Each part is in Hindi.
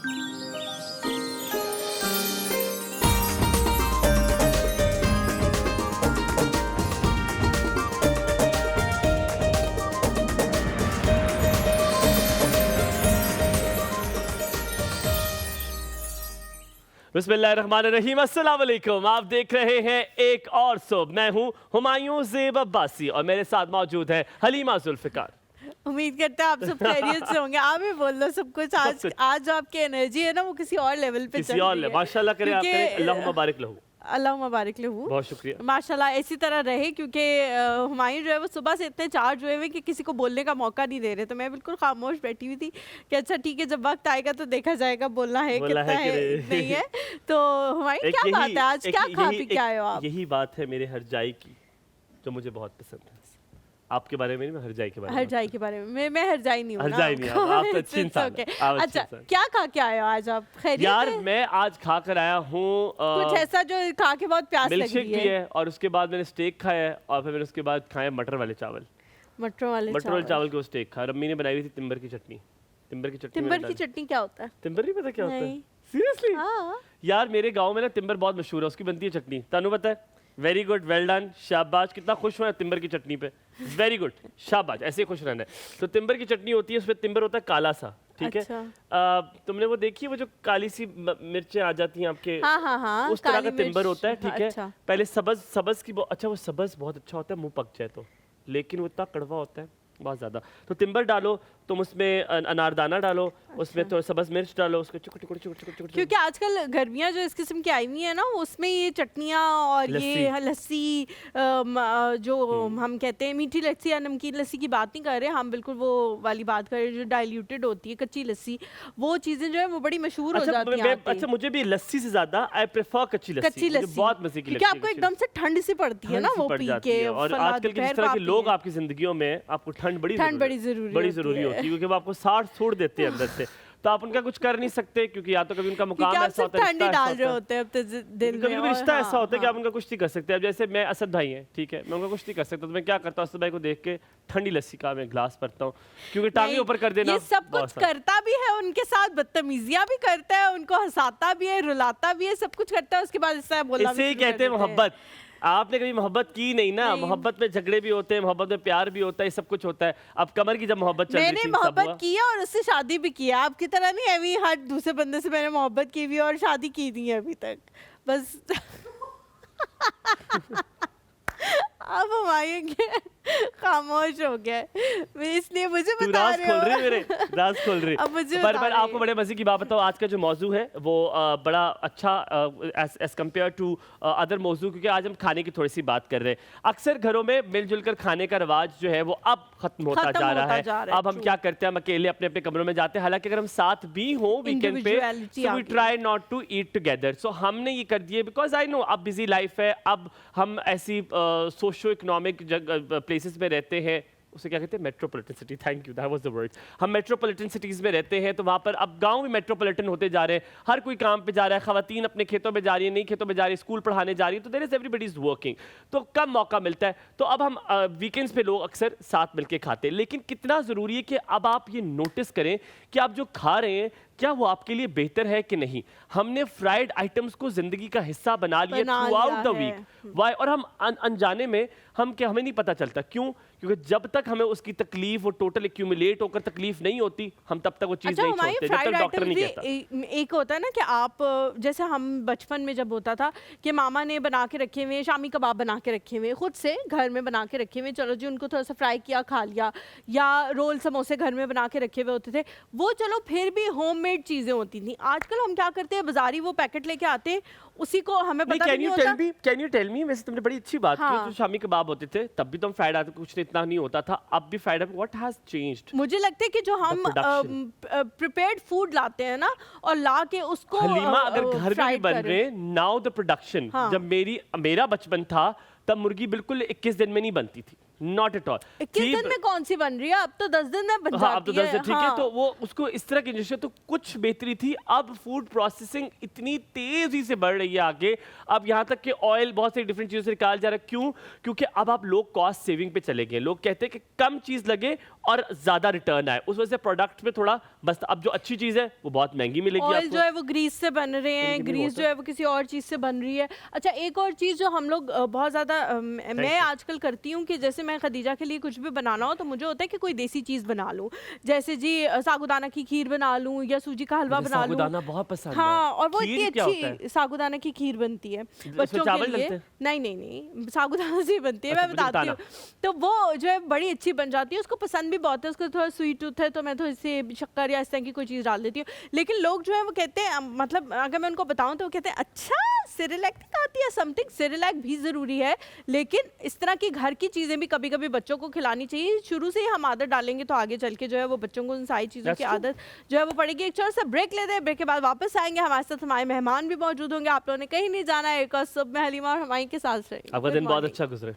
बिस्मिल्लाहिर्रहमानिर्रहीम, अस्सलाम वालेकुम। आप देख रहे हैं एक और सुबह। मैं हूं हुमायूं ज़ेब अब्बासी और मेरे साथ मौजूद है हलीमा जुल्फ़िकार। उम्मीद करते हैं आप सब खैरियत से होंगे। आप ही बोल लो सब कुछ। आज जो आपकी एनर्जी है ना वो किसी और लेवल पे चल रही है। माशाल्लाह करें, आप करें। अल्लाहुम्मा बारिक लहू। अल्लाह मुबारक लहू। बहुत शुक्रिया। माशाल्लाह ऐसी तरह रहे, क्योंकि हुमायूं जो है वो सुबह से इतने चार्ज हुए हुए कि किसी को बोलने का मौका नहीं दे रहे। तो मैं बिल्कुल खामोश बैठी हुई थी कि अच्छा ठीक है, जब वक्त आएगा तो देखा जाएगा बोलना है कितना है नहीं है। तो हुमायूं क्या बात है, आज क्या खा पी के आए हो आप? यही बात है मेरे हरजाई की जो मुझे बहुत पसंद है। आपके बारे में नहीं, मैं हरजाई के बारे में। हरजाई के बारे में मैं हरजाई नहीं हूँ। हरजाई नहीं, आप तो अच्छी इंसान हैं। अच्छा, क्या खा के आए हो आज आप? खैरियत यार है? मैं आज खा कर आया हूँ कुछ ऐसा जो खा के बहुत प्यास लग मिल्क शेक रही भी है, और उसके बाद मैंने स्टेक खाया है, और फिर मैंने उसके बाद खाए मटर वाले चावल। मटर वाले चावल के स्टेक खा। रम्मी ने बनाई हुई थी तिम्बर की चटनी। तिम्बर की चटनी क्या होता है? तिम्बर नहीं पता क्या होता है? सीरियसली? हाँ। यार मेरे गांव में ना तिम्बर बहुत मशहूर है, उसकी बनती है चटनी। तानू पता है? वेरी गुड, वेल डन, शाबाश। कितना खुश हुआ है तिम्बर की चटनी पे। वेरी गुड, शाबाश, ऐसे ही खुश रहना है। तो तिम्बर की चटनी होती है, उसमें तिम्बर होता है काला सा, ठीक अच्छा। है। तुमने वो देखी है वो जो काली सी मिर्चें आ जाती हैं आपके? हाँ, उस तरह का तिम्बर होता है, ठीक है। अच्छा। पहले सबज की अच्छा, वो सबज बहुत अच्छा होता है मुंह पक जाए तो, लेकिन वो इतना कड़वा होता है बहुत ज्यादा। तो तिम्बर डालो, तुम उसमें अनारदाना डालो, उसमें तो सब्ज मिर्च डालो, उसको क्योंकि आजकल गर्मियाँ जो इस किस्म की आई हुई है ना, उसमें ये चटनियाँ और ये लस्सी जो हम कहते हैं मीठी लस्सी या नमकीन लस्सी की बात नहीं कर रहे हम, बिल्कुल वो वाली बात कर रहे हैं जो डाइल्यूटेड होती है, कच्ची लस्सी। वो चीजें जो है वो बड़ी मशहूर हो जाती हैं। अच्छा, मुझे भी लस्सी से ज्यादा आई प्रेफर कच्ची लस्सी। बहुत मजे की लगती है, आपको एकदम से ठंड सी पड़ती है ना वो पी के। और आजकल के जिस तरह के लोग आपकी जिंदगियों में, आपको ठंड बड़ी जरूरी होती है, क्योंकि वो आपको साड़ छोड़ देते हैं अंदर से। तो आप उनका कुछ कर नहीं सकते, क्योंकि या तो कभी उनका मुकाम ऐसा होता है, ठंडी डाल रहे होते हैं कभी रिश्ता ऐसा होता है कि आप उनका कुछ नहीं कर सकते। अब जैसे मैं असद भाई हैं, ठीक है, मैं उनका कुछ नहीं कर सकता, तो मैं क्या करता हूँ, असद भाई को देख के ठंडी लस्सी का मैं ग्लास भरता हूँ, क्योंकि टांगे ऊपर कर देना। ये सब कुछ करता भी है, उनके साथ बदतमीजियां भी करता है, उनको हंसाता भी है, रुलाता भी है, सब कुछ करता है। उसके बाद इससे बोला, इसे ही कहते हैं मोहब्बत। आपने कभी मोहब्बत की नहीं ना। मोहब्बत में झगड़े भी होते हैं, मोहब्बत में प्यार भी होता है, सब कुछ होता है। अब कमर की जब मोहब्बत चल रही थी, मैंने मोहब्बत की है और उससे शादी भी की है। आपकी तरह नहीं अभी हर दूसरे बंदे से मैंने मोहब्बत की भी और शादी की नहीं है अभी तक, बस। अब हमारे खामोश हो गया, इसलिए मुझे बता रहे हो। राज खोल रही। अब मुझे पर आपको बड़े मजे की बात बताओ, आज का जो मौजू है वो बड़ा अच्छा एज कम्पेयर टू अदर मौजू, क्योंकि आज हम खाने की थोड़ी सी बात कर रहे हैं। अक्सर घरों में मिलजुल कर खाने का रवाज जो है वो अब खत्म होता जा रहा है। अब हम क्या करते हैं, हम अकेले अपने अपने कमरों में जाते हैं, हालांकि अगर हम साथ भी हों वीकेंड पे, so we try not to eat together. So हमने ये कर दिए, बिकॉज आई नो अब बिजी लाइफ है, अब हम ऐसी सोशो इकोनॉमिक प्लेसेस में रहते हैं, उसे क्या कहते हैं, metropolitan city. Thank you, that was the word. हम मेट्रोपॉलिटन सिटीज में रहते हैं, तो वहाँ पर अब गांव भी मेट्रोपॉलिटन होते जा रहे हैं। हर कोई काम पे जा रहा है, खवातीन अपने खेतों में जा रही है, नई खेतों में जा रही है, स्कूल पढ़ाने जा रही है, तो there is everybody is working, तो कम मौका मिलता है। तो अब हम वीकेंड्स पे लोग अक्सर साथ मिलकर खाते हैं। लेकिन कितना ज़रूरी है कि अब आप ये नोटिस करें कि आप जो खा रहे हैं क्या वो आपके लिए बेहतर है कि नहीं। हमने फ्राइड आइटम्स को जिंदगी का हिस्सा बना लिया throughout the week. Why? और हम अनजाने में हमें नहीं पता चलता क्यों, क्योंकि जब तक हमें उसकी तकलीफ वो टोटल एक्यूमुलेट होकर तकलीफ नहीं होती, हम तब तक वो चीज नहीं छोड़ते जब तक डॉक्टर नहीं कहता। एक होता है ना कि आप, जैसे हम बचपन में जब होता था कि मामा ने बना के रखे हुए शामी कबाब बना के रखे हुए, खुद से घर में बना के रखे हुए, चलो जी उनको थोड़ा सा फ्राई किया खा लिया, या रोल समोसे घर में बना के रखे हुए होते थे, वो चलो फिर भी होममेड चीजें होती थी। आजकल हम क्या करते हैं, बाजारी वो पैकेट लेके आते हैं, उसी को हमें पता नहीं होता। कैन यू टेल मी, वैसे तुमने बड़ी अच्छी बात की, जो शामी कबाब होते थे तब भी तो हम फ्राइड आते, कुछ इतना नहीं होता था, अब भी फ्राइड, व्हाट हैज चेंज्ड? मुझे लगता है कि जो हम प्रिपेयर्ड फूड लाते हैं ना, और ला के उसको हलीमा अगर घर में भी बन रहे, नाउ द प्रोडक्शन, जब मेरा बचपन था तब मुर्गी बिल्कुल 21 दिन में नहीं बनती थी, नॉट एट ऑल। 21 दिन में कौन सी बन रही है, अब तो 10 दिन में बन जाती है। अब तो 10 दिन, ठीक है, तो वो उसको इस तरह की इंडस्ट्री, तो कुछ बेहतरी थी। अब फूड प्रोसेसिंग इतनी तेजी से बढ़ रही है आगे, अब यहाँ तक कि ऑयल बहुत सारी डिफरेंट चीजों से निकाला जा रहा है। क्यों? क्योंकि अब आप लोग कॉस्ट सेविंग पे चले गए। लोग कहते हैं कि कम चीज लगे और ज्यादा रिटर्न आए, उस वजह से प्रोडक्ट में थोड़ा बस अब जो अच्छी चीज़ है वो बहुत महंगी मिलेगी ऑयल आपको। जो है वो ग्रीस से बन रहे हैं, लेकिन ग्रीस वो जो है वो किसी और चीज़ से बन रही है। अच्छा, एक और चीज़ जो हम लोग बहुत ज़्यादा मैं you. आजकल करती हूँ कि जैसे मैं खदीजा के लिए कुछ भी बनाना हो तो मुझे होता है कि कोई देसी चीज़ बना लूँ, जैसे जी साबूदाना की खीर बना लूँ या सूजी का हलवा मुझे बना लूँ। साबूदाना बहुत पसंद है। हाँ, और वो खीर इतनी क्या होता है? अच्छी साबूदाना की खीर बनती है इसमें बच्चों चावल के लिए। डलते हैं? नहीं नहीं नहीं, साबूदाना से ही बनती है, अच्छा, मैं मुझे बताती हूँ। तो वो जो है बड़ी अच्छी बन जाती है, उसको पसंद भी बहुत है, उसको थोड़ा स्वीट टूथ है तो मैं थोड़ी सी शक्कर या इस तरह की कोई चीज़ डाल देती हूँ। लेकिन लोग जो है वो कहते हैं मतलब अगर मैं उनको बताऊँ तो वो कहते हैं अच्छा सेरेलैक आती है समथिंग। सेरेलैक भी ज़रूरी है, लेकिन इस तरह की घर की चीज़ें भी कभी कभी बच्चों को खिलानी चाहिए। शुरू से ही हम आदत डालेंगे तो आगे चल के जो है वो बच्चों को उन सारी चीज़ों That's की true. आदत जो है वो पड़ेगी। एक छोटा सा ब्रेक लेते हैं, ब्रेक के बाद वापस आएंगे। हमारे साथ हमारे मेहमान भी मौजूद होंगे, आप लोगों ने कहीं नहीं जाना है। एक और सब में हलीमा और हमारी के साथ रहेंगे। आपका Good दिन बहुत morning. अच्छा गुजरे।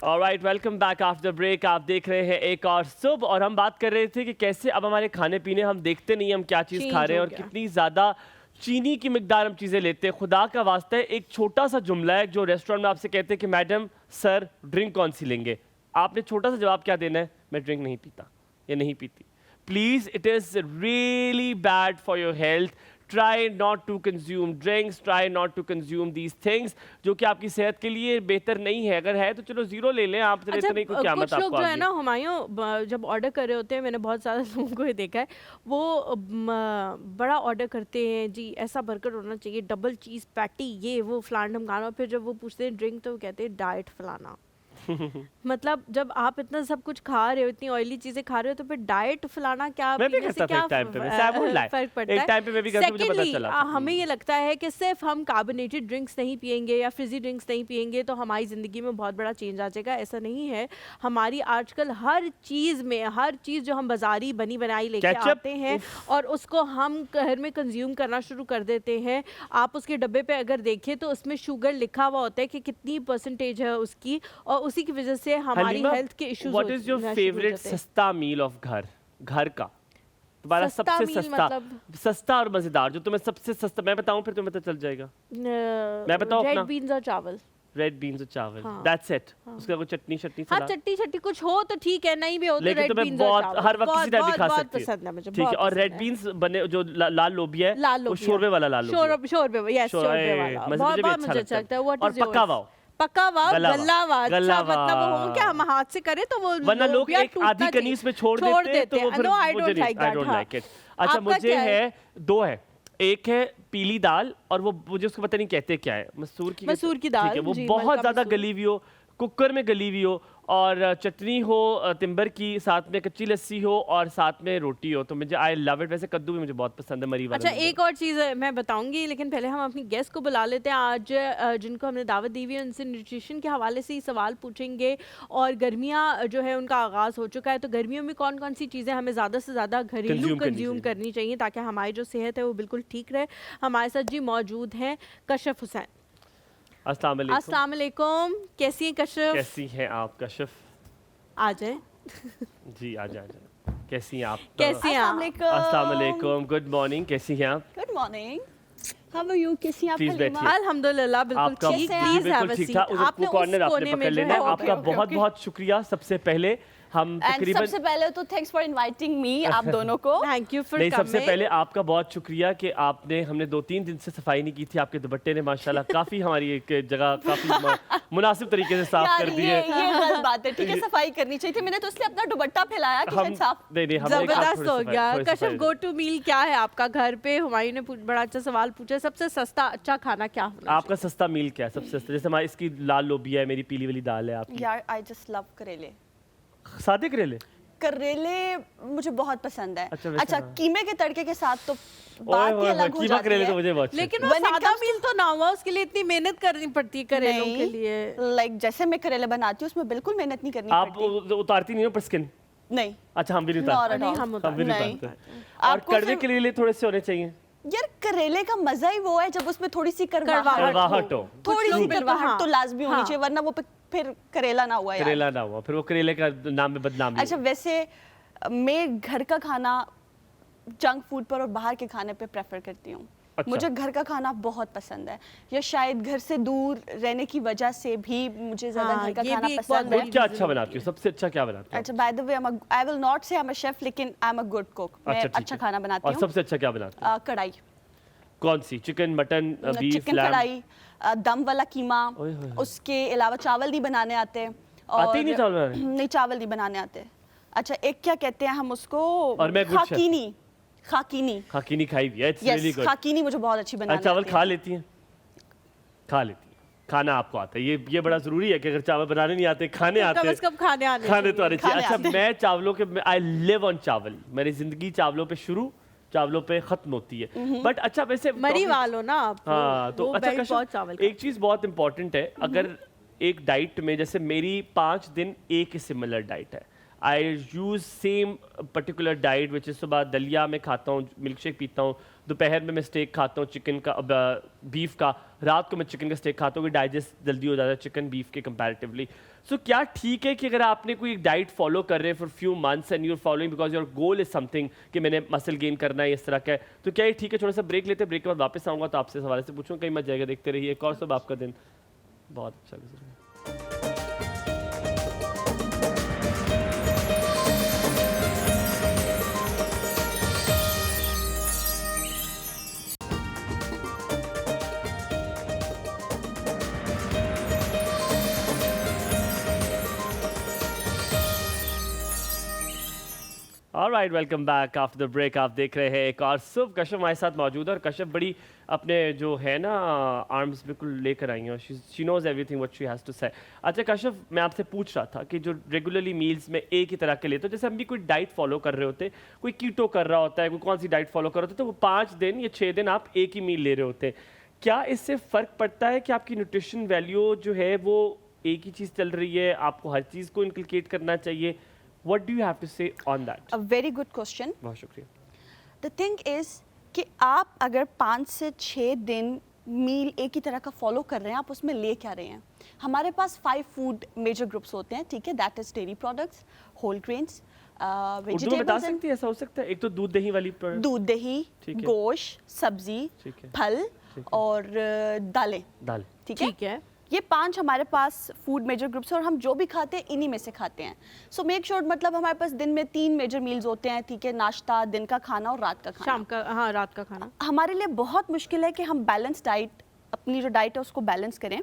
Alright, welcome back after break. आप देख रहे हैं एक और सुबह, और हम बात कर रहे थे कि कैसे अब हमारे खाने पीने हम देखते नहीं हम क्या चीज़ Change खा रहे हैं हो और गया। कितनी ज़्यादा चीनी की मिकदार हम चीज़ें लेते हैं। खुदा का वास्ता है, एक छोटा सा जुमला है जो रेस्टोरेंट में आपसे कहते हैं कि मैडम सर ड्रिंक कौन सी लेंगे, आपने छोटा सा जवाब क्या देना है? मैं ड्रिंक नहीं पीता या नहीं पीती। Please, it is really bad for your health. Try not to consume drinks, try not to consume these things जो कि आपकी सेहत के लिए बेहतर नहीं है। अगर है तो चलो जीरो ले लें आप, अच्छा, इतनी कोई क़यामत कुछ लोग आपको जो आ है गई। ना हुमायूं जब ऑर्डर कर रहे होते हैं, मैंने बहुत सारे लोगों को ये देखा है, वो बड़ा ऑर्डर करते हैं जी, ऐसा बर्गर होना चाहिए, डबल चीज़ पैटी, ये वो फलाना ढमकाना, और फिर जब वो पूछते हैं ड्रिंक तो वो कहते हैं डाइट फलाना। मतलब जब आप इतना सब कुछ खा रहे हो, इतनी ऑयली चीजें खा रहे हो, तो फिर डाइट फलाना क्या मैं भी पीने से करता था क्या एक टाइम पे, वैसे I won't lie। फर्क पड़ता एक है? टाइम पे मैं भी करता था, मुझे पता Secondly, चला था। हमें ये लगता है कि सिर्फ हम कार्बोनेटेड ड्रिंक्स नहीं पियेंगे या फ्रिजी ड्रिंक्स नहीं पियेंगे तो हमारी ज़िंदगी में बहुत बड़ा चेंज आ जाएगा। ऐसा नहीं है। हमारी आजकल हर चीज़ में, हर चीज़ जो हम बाजारी बनी बनाई लेके Ketchup, आते हैं और उसको हम घर में कंज्यूम करना शुरू कर देते हैं। आप उसके डब्बे पे अगर देखें तो उसमें शुगर लिखा हुआ होता है कि कितनी परसेंटेज है उसकी, और उसी की वजह से हमारी हलीमा, हेल्थ के issues what is your favourite सस्ता मील ऑफ घर का? तुम्हारा सस्ता सबसे meal सस्ता, मतलब? सस्ता और मजेदार जो तुम्हें सबसे सस्ता। मैं बताऊं फिर तुम्हें पता चल जाएगा। मैं बताऊं रेड अपना? बीन्स और चावल। रेड बीन्स और चावल, हाँ। That's it. उसका कोई चटनी हाँ, सलाद। चट्टी चट्टी कुछ हो तो ठीक है, नहीं भी हो तो लेकिन रेड तुम्हें बीन्स और बहुत चावल हर वक्त किसी टाइम भी खा बहुत सकती पसंद है मुझे। ठीक है, बहुत और पसंद रेड है। बीन्स बने जो लाल लोबिया है, लाल वो लोबिया। शोरबे वाला लाल लोबिया। शोरबे, यस, शोरबे वाला मुझे बहुत भी बहुत अच्छा मुझे अच्छा लगता है। व्हाट और इज योर्स? पक्का वाव। पक्का वाव, गल्ला गल्ला वाव। गल्ला अच्छा, मतलब वो वाव। क्या हम हाथ से करें तो वो वरना लोग लोबिया एक टूटना आधी कनी चाहिए। इसमें छोड़ देते हैं तो वो फिर नो, आई मुझे डोंट नहीं, लाइक I दैट। don't हाँ। like it। अच्छा, आपका मुझे क्या है दो है। एक है पीली दाल, और वो मुझे उसको पता नहीं कहते क्या है, मसूर की मसूर की ठीक है, दाल, वो जी, बहुत मलका ज्यादा मसूर। गली हुई हो, कुकर में गली हुई हो, और चटनी हो तिम्बर की, साथ में कच्ची लस्सी हो और साथ में रोटी हो, तो मुझे आई लव इट। वैसे कद्दू भी मुझे बहुत पसंद है, मरी वाला। अच्छा, एक और चीज़ मैं बताऊंगी, लेकिन पहले हम अपनी गेस्ट को बुला लेते हैं आज जिनको हमने दावत दी हुई है। उनसे न्यूट्रिशन के हवाले से ही सवाल पूछेंगे, और गर्मियाँ जो है उनका आगाज़ हो चुका है, तो गर्मियों में कौन कौन सी चीज़ें हमें ज़्यादा से ज़्यादा घरेलू कंज्यूम करनी चाहिए ताकि हमारी जो सेहत है वो बिल्कुल ठीक रहे। हमारे साथ जी मौजूद हैं कशफ हुसैन। अस्सलाम वालेकुम। अस्सलाम वालेकुम, कैसी हैं कशफ? कैसी हैं आप कशफ? आ जाए जी आ जाए। कैसी हैं आप? कैसी हैं आप? अस्सलाम वालेकुम, गुड मॉर्निंग, कैसी हैं आप? Good morning, how are you? कैसी हैं आप? Please हलीमा? बैठिए। अल्हम्दुलिल्लाह बिल्कुल आपका ठीक। कैसे हैं? प्लीज हैव बिल्कुल अ ठीक सीट। था, उस आपने कॉर्नर उस आपने कोने में पकड़ जो लेना है है। आपका ओके, बहुत ओके। बहुत शुक्रिया। सबसे पहले हम एंड तकरीबन सबसे पहले तो थैंक्स फॉर इनवाइटिंग मी, आप दोनों को। थैंक यू फॉर नहीं, सबसे कमिंग। पहले आपका बहुत शुक्रिया कि आपने, हमने 2-3 दिन से सफाई नहीं की थी, आपके दुपट्टे ने माशाल्लाह काफी हमारी एक जगह काफी मुनासिब तरीके से साफ यार कर दी ये है। गलत बात है, ठीक है, सफाई करनी चाहिए थी। मैंने तो इसलिए अपना दुपट्टा फैलाया कि शायद साफ। नहीं हमने कहा जबरदस्त थोड़ी हो सफाई- गया। थोड़ी कशफ, सफाई- गो टू मील क्या है आपका घर पे? हुमायूं ने बड़ा अच्छा सवाल पूछा, सबसे सस्ता अच्छा खाना क्या होना आपका सस्ता मील क्या है? सबसे सस्ता, जैसे हमारी इसकी लाल लोबिया है, मेरी पीली वाली दाल है, आपकी यार आई जस्ट लव करेले। सादे करेले। करेले मुझे बहुत पसंद है। अच्छा, वैसे अच्छा, हाँ। कीमे के तड़के के साथ तो ओए बात होए ही होए, अलग हो कीमा जाती करेले तो है। मुझे बहुत अच्छे चाहिए? लेकिन लगते वो When it सादा comes मील तो ना हुआ, उसके लिए इतनी मेहनत करनी पड़ती है करेलों के लिए। लाइक जैसे मैं करेले बनाती हूँ उसमें बिल्कुल मेहनत नहीं करनी हैं। आप पड़ती। उतारती नहीं हो पर स्किन? नहीं, अच्छा, हम भी नहीं Not उतारते। at नहीं, all। हम हम भी नहीं नहीं। उतारते। और आपको कड़वे फिर- के लिए थोड़े से होने चाहिए। यार करेले का मजा ही वो है जब उसमें थोड़ी सी कड़वाहट कड़वाहट कड़वाहट हो। थोड़ी कुछ सी लोग तो कड़वाहट हाँ, तो लाजमी होनी हाँ। चाहिए, वरना वो फिर करेला ना हुआ यार। करेला ना हुआ, फिर वो करेले का नाम में बदनामी अच्छा वैसे मैं घर का खाना जंक फूड पर और बाहर के खाने पे प्रेफर करती हूँ। अच्छा। मुझे घर का खाना बहुत पसंद है, या शायद घर से दूर रहने की वजह से भी मुझे ज्यादा हाँ, घर का ये खाना भी एक पसंद बहुत है। वो क्या अच्छा बनाती हो, सबसे अच्छा क्या बनाती हो? अच्छा by the way I will not से आई एम अ शेफ, लेकिन I am a good cook. मैं ठीक अच्छा है। खाना बनाती और हूँ। सबसे अच्छा क्या बनाती हो? कढ़ाई, कौन सी? Chicken, mutton, beef, chicken lamb? कढ़ाई, दम वाला कीमा। ओए होए होए। उसके अलावा चावल नहीं बनाने आते। आते ही नहीं चावल बनाने? नहीं, चावल नहीं बनाने आते। अच्छा एक क्या कहते हैं हम उसको, और मैं good chef। खाकीनी। खाकीनी, खाकीनी खाई भी है, इट्स रियली यस गुड। खाकीनी मुझे बहुत अच्छी बनाने चावल आती है। खा लेती हैं? खा लेती हैं, खाना आपको आता है, ये बड़ा जरूरी है कि अगर चावल बनाने नहीं आते, खाने कम आते से कम खाने आने खाने तो चाहिए। आने चाहिए। खाने अच्छा आते हैं। मैं चावलों के, आई लिव ऑन चावल, मेरी जिंदगी चावलों पे शुरू, चावलों पे खत्म होती है। बट अच्छा वैसे मरी वालो ना आप। हाँ तो वो अच्छा बेल्ट बहुत कश्यप, चावल एक चीज बहुत इंपॉर्टेंट है, अगर एक डाइट में, जैसे मेरी 5 दिन एक ही सिमिलर डाइट है, I use same particular diet which is सुबह दलिया में खाता हूँ, मिल्क शेक पीता हूँ, दोपहर में मैं स्टेक खाता हूँ चिकन का, बीफ का, रात को मैं चिकन का स्टेक खाता हूँ कि डाइजेस्ट जल्दी हो जाता है चिकन बीफ के कंपैरेटिवली। सो क्या ठीक है कि अगर आपने कोई डाइट फॉलो कर रहे हैं for few months and your following because your goal is something कि मैंने मसल गेन करना है इस तरह का है, तो क्या ये ठीक है? थोड़ा सा ब्रेक लेते हैं, ब्रेक के बाद वापस आऊँगा तो आपसे सवाल से पूछूँ, कहीं मत जाएगा, देखते रहिए। एक और सब आपका दिन बहुत अच्छा गुजरे। Alright, welcome back after the break. आप देख रहे हैं एक और सुबह, कश्यप हमारे साथ मौजूद है और कश्यप बड़ी अपने जो है ना आर्म्स बिल्कुल लेकर आई हैं और she knows everything what she has to say. अच्छा कश्यप, मैं आपसे पूछ रहा था कि जो रेगुलरली मील्स में एक ही तरह के लेते हो, जैसे हम भी कोई डाइट फॉलो कर रहे होते, कोई कीटो कर रहा होता है, कोई कौन सी डाइट फॉलो कर रहे होते, तो वो 5 दिन या 6 दिन आप एक ही मील ले रहे होते, क्या इससे फ़र्क पड़ता है कि आपकी न्यूट्रिशन वैल्यू जो है वो एक ही चीज़ चल रही है, आपको हर चीज़ को इनकलकेट करना चाहिए? What do you have to say on that? A very good question. बहुत शुक्रिया। The thing is कि आप अगर 5 से 6 दिन मील एक ही तरह का फॉलो कर रहे हैं, आप उसमें ले क्या रहे हैं? हमारे पास 5 फूड मेजर ग्रुप्स होते हैं, ठीक है? That is dairy products, whole grains, Urdu में बता वेजिटेबल्स, सकती है? ऐसा हो सकता है? एक तो दूध दही वाली प्रोडक्ट, दूध, दही, ठीक है। गोश्त, सब्जी, ठीक है। फल ठीक है। और दालें, दाल। ठीक है? ठीक है। ये 5 हमारे पास फूड मेजर ग्रुप्स हैं और हम जो भी खाते हैं इन्हीं में से खाते हैं। सो मेक श्योर, मतलब हमारे पास दिन में 3 मेजर मील्स होते हैं, ठीक है? नाश्ता, दिन का खाना और रात का खाना। शाम का, हाँ रात का खाना। हमारे लिए बहुत मुश्किल है कि हम बैलेंस डाइट, अपनी जो डाइट है उसको बैलेंस करें।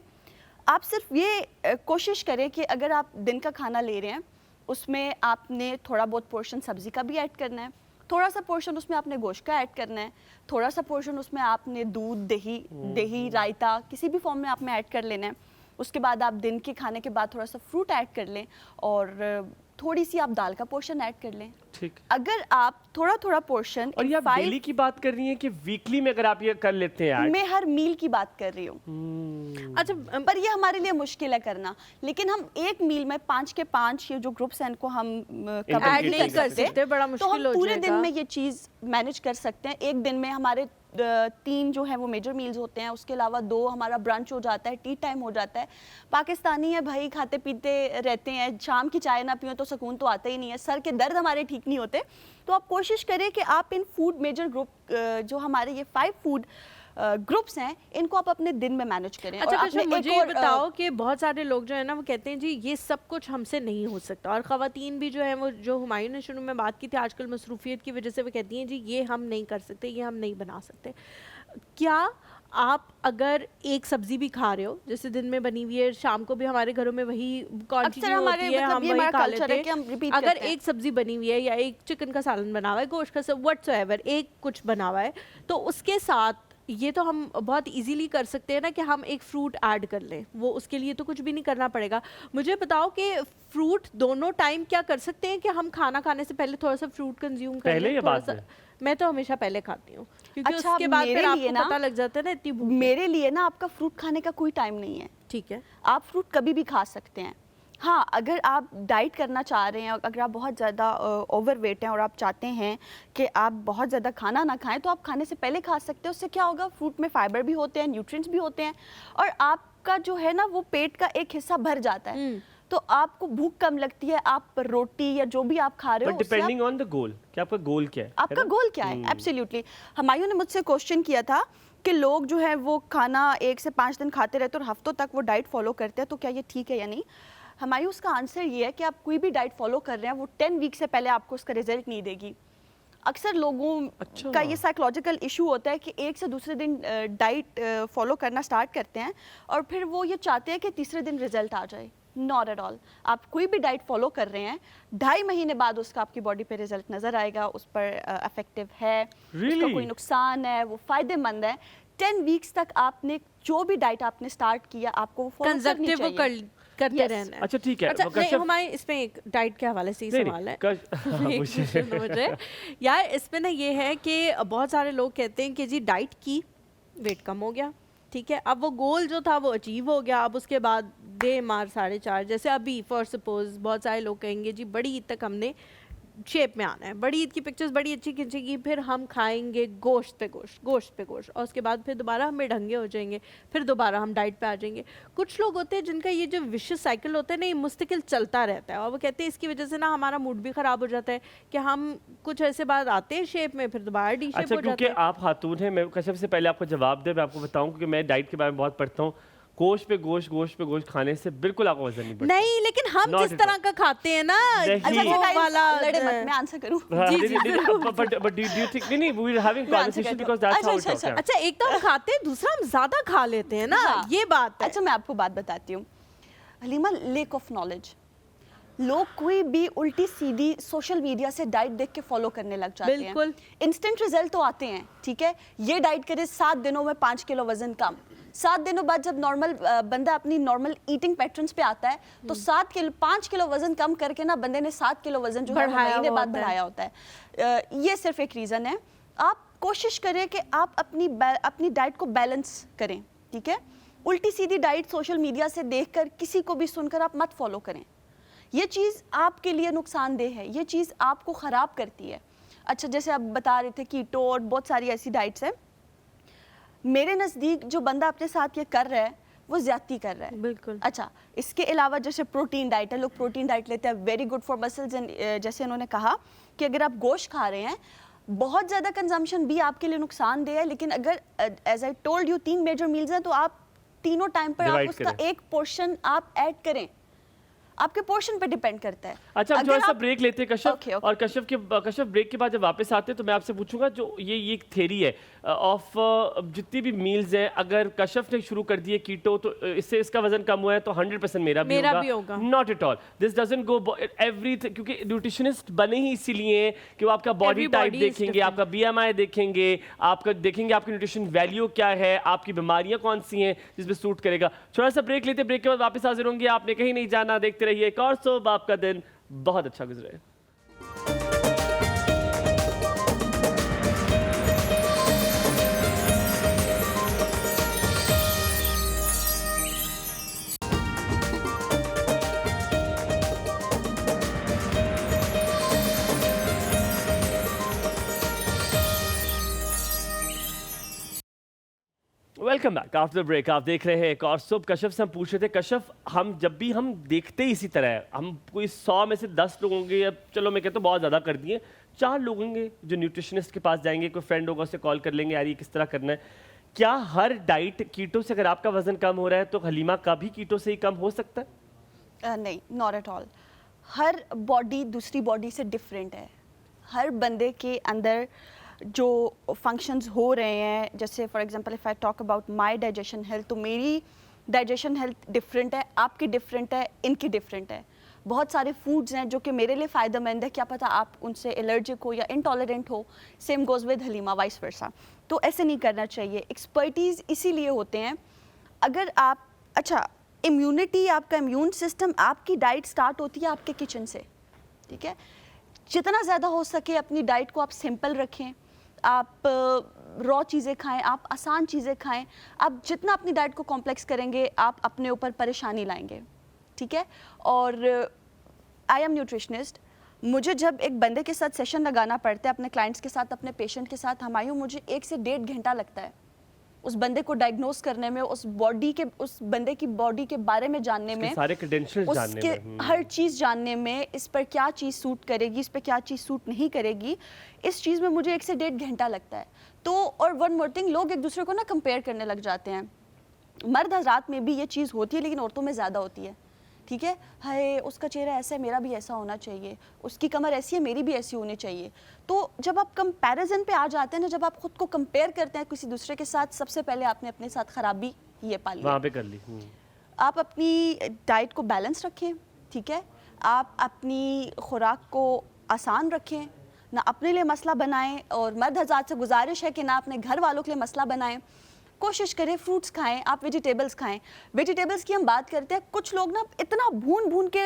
आप सिर्फ ये कोशिश करें कि अगर आप दिन का खाना ले रहे हैं उसमें आपने थोड़ा बहुत पोर्शन सब्जी का भी ऐड करना है, थोड़ा सा पोर्शन उसमें आपने गोश्त का ऐड करना है, थोड़ा सा पोर्शन उसमें आपने दूध, दही, रायता किसी भी फॉर्म में आप में ऐड कर लेना है। उसके बाद आप दिन के खाने के बाद थोड़ा सा फ्रूट ऐड कर लें और थोड़ी सी आप दाल का पोर्शन ऐड कर लें। ठीक। अगर आप थोड़ा थोड़ा पोर्शन, और ये आप डेली की बात कर रही हैं कि वीकली में अगर आप ये कर लेते हैं ऐड? मैं हर मील की बात कर रही हूँ। अच्छा पर ये हमारे लिए मुश्किल है करना, लेकिन हम एक मील में 5 के 5 ये जो ग्रुप्स हैं इनको हम ऐड नहीं कर सकते, बड़ा तो मुश्किल हम हो पूरे दिन जाएगा। में ये चीज़ मैनेज कर सकते हैं। एक दिन में हमारे 3 जो है वो मेजर मील्स होते हैं, उसके अलावा 2 हमारा ब्रंच हो जाता है, टी टाइम हो जाता है। पाकिस्तानी है भाई, खाते पीते रहते हैं, शाम की चाय ना पियो तो सुकून तो आता ही नहीं है, सर के दर्द हमारे ठीक नहीं होते। तो आप कोशिश करें कि आप इन फूड मेजर ग्रुप जो हमारे ये 5 फूड ग्रुप्स हैं इनको आप अपने दिन में मैनेज करें। अच्छा और कश्यप, आपने मुझे एक ये और, बताओ कि बहुत सारे लोग जो है ना वो कहते हैं जी ये सब कुछ हमसे नहीं हो सकता, और ख़वातीन भी जो है वो, जो हुमायूं ने शुरू में बात की थी, आजकल मसरूफियत की वजह से वो कहती हैं जी ये हम नहीं कर सकते, ये हम नहीं बना सकते। क्या आप अगर एक सब्जी भी खा रहे हो, जैसे दिन में बनी हुई है, शाम को भी हमारे घरों में वही कंटिन्यू हमारे होती है, मतलब हम ये वही हमारा खा culture लेते है कि हम हैं। repeat अगर करते हैं। एक सब्जी बनी हुई है या एक चिकन का सालन बना हुआ है, गोश्त का सब व्हाटसोएवर एक कुछ बना हुआ है, तो उसके साथ ये तो हम बहुत इजीली कर सकते हैं ना कि हम एक फ्रूट ऐड कर लें, वो उसके लिए तो कुछ भी नहीं करना पड़ेगा। मुझे बताओ कि फ्रूट दोनों टाइम क्या कर सकते हैं कि हम खाना खाने से पहले थोड़ा सा फ्रूट कंज्यूम कर पहले लें, या थोड़ा बाद सा। में? मैं तो हमेशा पहले खाती हूँ क्योंकि अच्छा, उसके बाद मेरे फिर लिए आपको ना- पता लग जाता है ना इतनी भूख है। मेरे लिए ना आपका फ्रूट खाने का कोई टाइम नहीं है। ठीक है। आप फ्रूट कभी भी खा सकते हैं। हाँ, अगर आप डाइट करना चाह रहे हैं, अगर आप बहुत ज़्यादा ओवरवेट हैं और आप चाहते हैं कि आप बहुत ज़्यादा खाना ना खाएं, तो आप खाने से पहले खा सकते हैं। उससे क्या होगा, फ्रूट में फाइबर भी होते हैं, न्यूट्रिएंट्स भी होते हैं और आप आपका जो है ना वो पेट का एक हिस्सा भर जाता है, तो आपको भूख कम लगती है, आप रोटी या जो भी आप खा रहे हो but depending on the goal, कि आपका गोल क्या है आपका गोल क्या है। एब्सोल्युटली। हमायूं ने मुझसे क्वेश्चन किया था कि लोग जो है वो खाना 1 से 5 दिन खाते रहते हैं और हफ्तों तक वो डाइट फॉलो करते हैं, तो क्या ये ठीक है या नहीं। हमायूं उसका आंसर ये है कि आप कोई भी डाइट फॉलो कर रहे हैं वो 10 वीक से पहले आपको उसका रिजल्ट नहीं देगी। अक्सर लोगों का ये साइकोलॉजिकल इशू होता है कि एक से दूसरे दिन डाइट फॉलो करना स्टार्ट करते हैं और फिर वो ये चाहते हैं कि तीसरे दिन रिजल्ट आ जाए। Not at all. आप कोई भी डाइट फॉलो कर रहे हैं, 2.5 महीने बाद उसका आपकी बॉडी पे रिजल्ट नजर आएगा, उस पर इफेक्टिव है, उसका कोई नुकसान है, वो फायदेमंद है। 10 वीक्स तक आपने जो भी डाइट आपने स्टार्ट किया आपको वो फॉलो करनी चाहिए, करते रहना है। अच्छा ठीक है। अच्छा नहीं, हमारे इसमें एक डाइट के हवाले से ही सवाल है मुझे यार, इसमें ना ये है कि बहुत सारे लोग कहते हैं कि जी डाइट की, वेट कम हो गया, ठीक है, अब वो गोल जो था वो अचीव हो गया, अब उसके बाद डे मार 4.5, जैसे अभी फॉर सपोज बहुत सारे लोग कहेंगे जी बड़ी ईद तक हमने शेप में आना है, बड़ी ईद की पिक्चर्स बड़ी अच्छी खींचेगी, फिर हम खाएंगे गोश्त पे गोश्त, गोश्त पे गोश्त, और उसके बाद फिर दोबारा हम बेढंगे हो जाएंगे, फिर दोबारा हम डाइट पे आ जाएंगे। कुछ लोग होते हैं जिनका ये जो विशियस साइकिल होता है ना, ये मुस्तकिल चलता रहता है, और वो कहते हैं इसकी वजह से ना हमारा मूड भी ख़राब हो जाता है कि हम कुछ ऐसे बाद आते हैं शेप में, फिर दोबारा डी शेप हो जाते हैं। क्योंकि आप खातून हैं, मैं कश्यप से पहले आपको जवाब दे, मैं आपको बताऊं क्योंकि मैं डाइट के बारे में बहुत पढ़ता हूँ। गोश्त पे गोश्त खाने से बिल्कुल आपका वजन नहीं बढ़ता। नहीं, लेकिन हम जिस तरह का खाते हैं ना, अच्छा वाला लड़े मत, मैं आंसर करूं। बट डू यू थिंक नहीं we are having conversation because that's how it works. अच्छा, एक तो हम खाते हैं, दूसरा हम ज्यादा खा लेते हैं ना, ये बात है। अच्छा मैं आपको बात बताती हूँ हलीमा, लेक ऑफ नॉलेज। लोग कोई भी उल्टी सीधी सोशल मीडिया से डाइट देख के फॉलो करने लग जाते हैं। बिल्कुल। इंस्टेंट रिजल्ट तो आते हैं, ठीक है, ये डाइट करे 7 दिनों में 5 किलो वजन कम। 7 दिनों बाद जब नॉर्मल बंदा अपनी नॉर्मल ईटिंग पैटर्न्स पे आता है तो 5 किलो वजन कम करके ना बंदे ने 7 किलो वजन जो है महीने बाद बढ़ाया होता है। ये सिर्फ एक रीज़न है। आप कोशिश करें कि आप अपनी डाइट को बैलेंस करें, ठीक है। उल्टी सीधी डाइट सोशल मीडिया से देखकर, किसी को भी सुनकर आप मत फॉलो करें। ये चीज़ आपके लिए नुकसानदेह है, ये चीज़ आपको ख़राब करती है। अच्छा, जैसे आप बता रहे थे कीटो और बहुत सारी ऐसी डाइट्स हैं, मेरे नज़दीक जो बंदा अपने साथ ये कर रहा है वो ज़्यादती कर रहा है। बिल्कुल। अच्छा, इसके अलावा जैसे प्रोटीन डाइट है, लोग प्रोटीन डाइट लेते हैं, very good for muscles, and जैसे उन्होंने कहा कि अगर आप गोश्त खा रहे हैं, बहुत ज़्यादा कंजम्पशन भी आपके लिए नुकसानदेह है, लेकिन अगर as I told you 3 major meals हैं तो आप तीनों टाइम पर आप उसका एक पोर्शन आप ऐड करें, आपके पोर्शन पे डिपेंड करता है। अच्छा, हम थोड़ा सा ब्रेक लेते हैं कश्यप। Okay. और कश्यप ब्रेक के बाद जब वापस आते हैं तो मैं आपसे पूछूंगा, जो ये एक थ्योरी है ऑफ जितनी भी मील्स हैं, अगर कश्यप ने शुरू कर दिए कीटो तो इससे इसका वजन कम हुआ है तो 100% मेरा भी होगा। Not at all, this doesn't go everything, क्योंकि न्यूट्रिशनिस्ट बने ही इसीलिए कि वो आपका बॉडी टाइप देखेंगे, आपका BMI देखेंगे, आपका देखेंगे आपकी न्यूट्रिशन वैल्यू क्या है, आपकी बीमारियां कौन सी हैं जिसमें सूट करेगा। थोड़ा सा ब्रेक लेते, ब्रेक के बाद वापस हाजिर होंगे। आपने कहीं नहीं जाना, देखते रहिए एक और सोब, आपका दिन बहुत अच्छा गुजरे। Welcome back after break. आप देख रहे हैं एक और सुब। कश्यप से हम पूछ रहे थे, कश्यप हम जब भी हम देखते ही इसी तरह है, हम कोई 100 में से 10 लोग होंगे, या चलो मैं कहता हूँ बहुत ज़्यादा कर दिए, 4 लोग होंगे जो न्यूट्रिशनिस्ट के पास जाएंगे, कोई फ्रेंड होगा उससे कॉल कर लेंगे, यार ये किस तरह करना है। क्या हर डाइट कीटो से, अगर आपका वजन कम हो रहा है तो हलीमा का भी कीटो से ही कम हो सकता है? नहीं, not at all. Her body दूसरी बॉडी से डिफरेंट है। हर बंदे के अंदर जो फंक्शंस हो रहे हैं, जैसे for example if I talk about my digestion health, तो मेरी डाइजेशन हेल्थ डिफरेंट है, आपकी डिफरेंट है, इनकी डिफरेंट है। बहुत सारे फूड्स हैं जो कि मेरे लिए फ़ायदेमंद है, क्या पता आप उनसे एलर्जिक हो या इंटॉलरेंट हो। Same goes with Halima, vice versa. तो ऐसे नहीं करना चाहिए। एक्सपर्टीज़ इसीलिए होते हैं, अगर आप, अच्छा, इम्यूनिटी, आपका इम्यून सिस्टम, आपकी डाइट स्टार्ट होती है आपके किचन से, ठीक है। जितना ज़्यादा हो सके अपनी डाइट को आप सिंपल रखें, आप रॉ चीज़ें खाएं, आप आसान चीज़ें खाएं। आप जितना अपनी डाइट को कॉम्प्लेक्स करेंगे आप अपने ऊपर परेशानी लाएंगे, ठीक है। और आई एम न्यूट्रिशनिस्ट, मुझे जब एक बंदे के साथ सेशन लगाना पड़ता है, अपने क्लाइंट्स के साथ, अपने पेशेंट के साथ, हमायूं मुझे 1 से 1.5 घंटा लगता है उस बंदे को डायग्नोस करने में, उस बंदे की बॉडी के बारे में जानने में, सारे क्रेडेंशियल्स जानने उसके में, हर चीज़ जानने में, इस पर क्या चीज़ सूट करेगी, इस पर क्या चीज़ सूट नहीं करेगी, इस चीज़ में मुझे 1 से 1.5 घंटा लगता है। तो और वन मोर थिंग, लोग एक दूसरे को ना कंपेयर करने लग जाते हैं। मर्द हजरात में भी ये चीज़ होती है, लेकिन औरतों में ज़्यादा होती है। ठीक है, हाय उसका चेहरा ऐसा है, मेरा भी ऐसा होना चाहिए, उसकी कमर ऐसी है, मेरी भी ऐसी होनी चाहिए। तो जब आप कंपैरिजन पे आ जाते हैं ना, जब आप खुद को कंपेयर करते हैं किसी दूसरे के साथ, सबसे पहले आपने अपने साथ खराबी ये पाली वहाँ पे कर ली। आप अपनी डाइट को बैलेंस रखें, ठीक है, आप अपनी खुराक को आसान रखें, ना अपने लिए मसला बनाएं, और मर्द हज़रात से गुजारिश है कि ना अपने घर वालों के लिए मसला बनाएं। कोशिश करें फ्रूट्स खाएं, आप वेजिटेबल्स खाएं। वेजिटेबल्स की हम बात करते हैं, कुछ लोग ना इतना भून भून के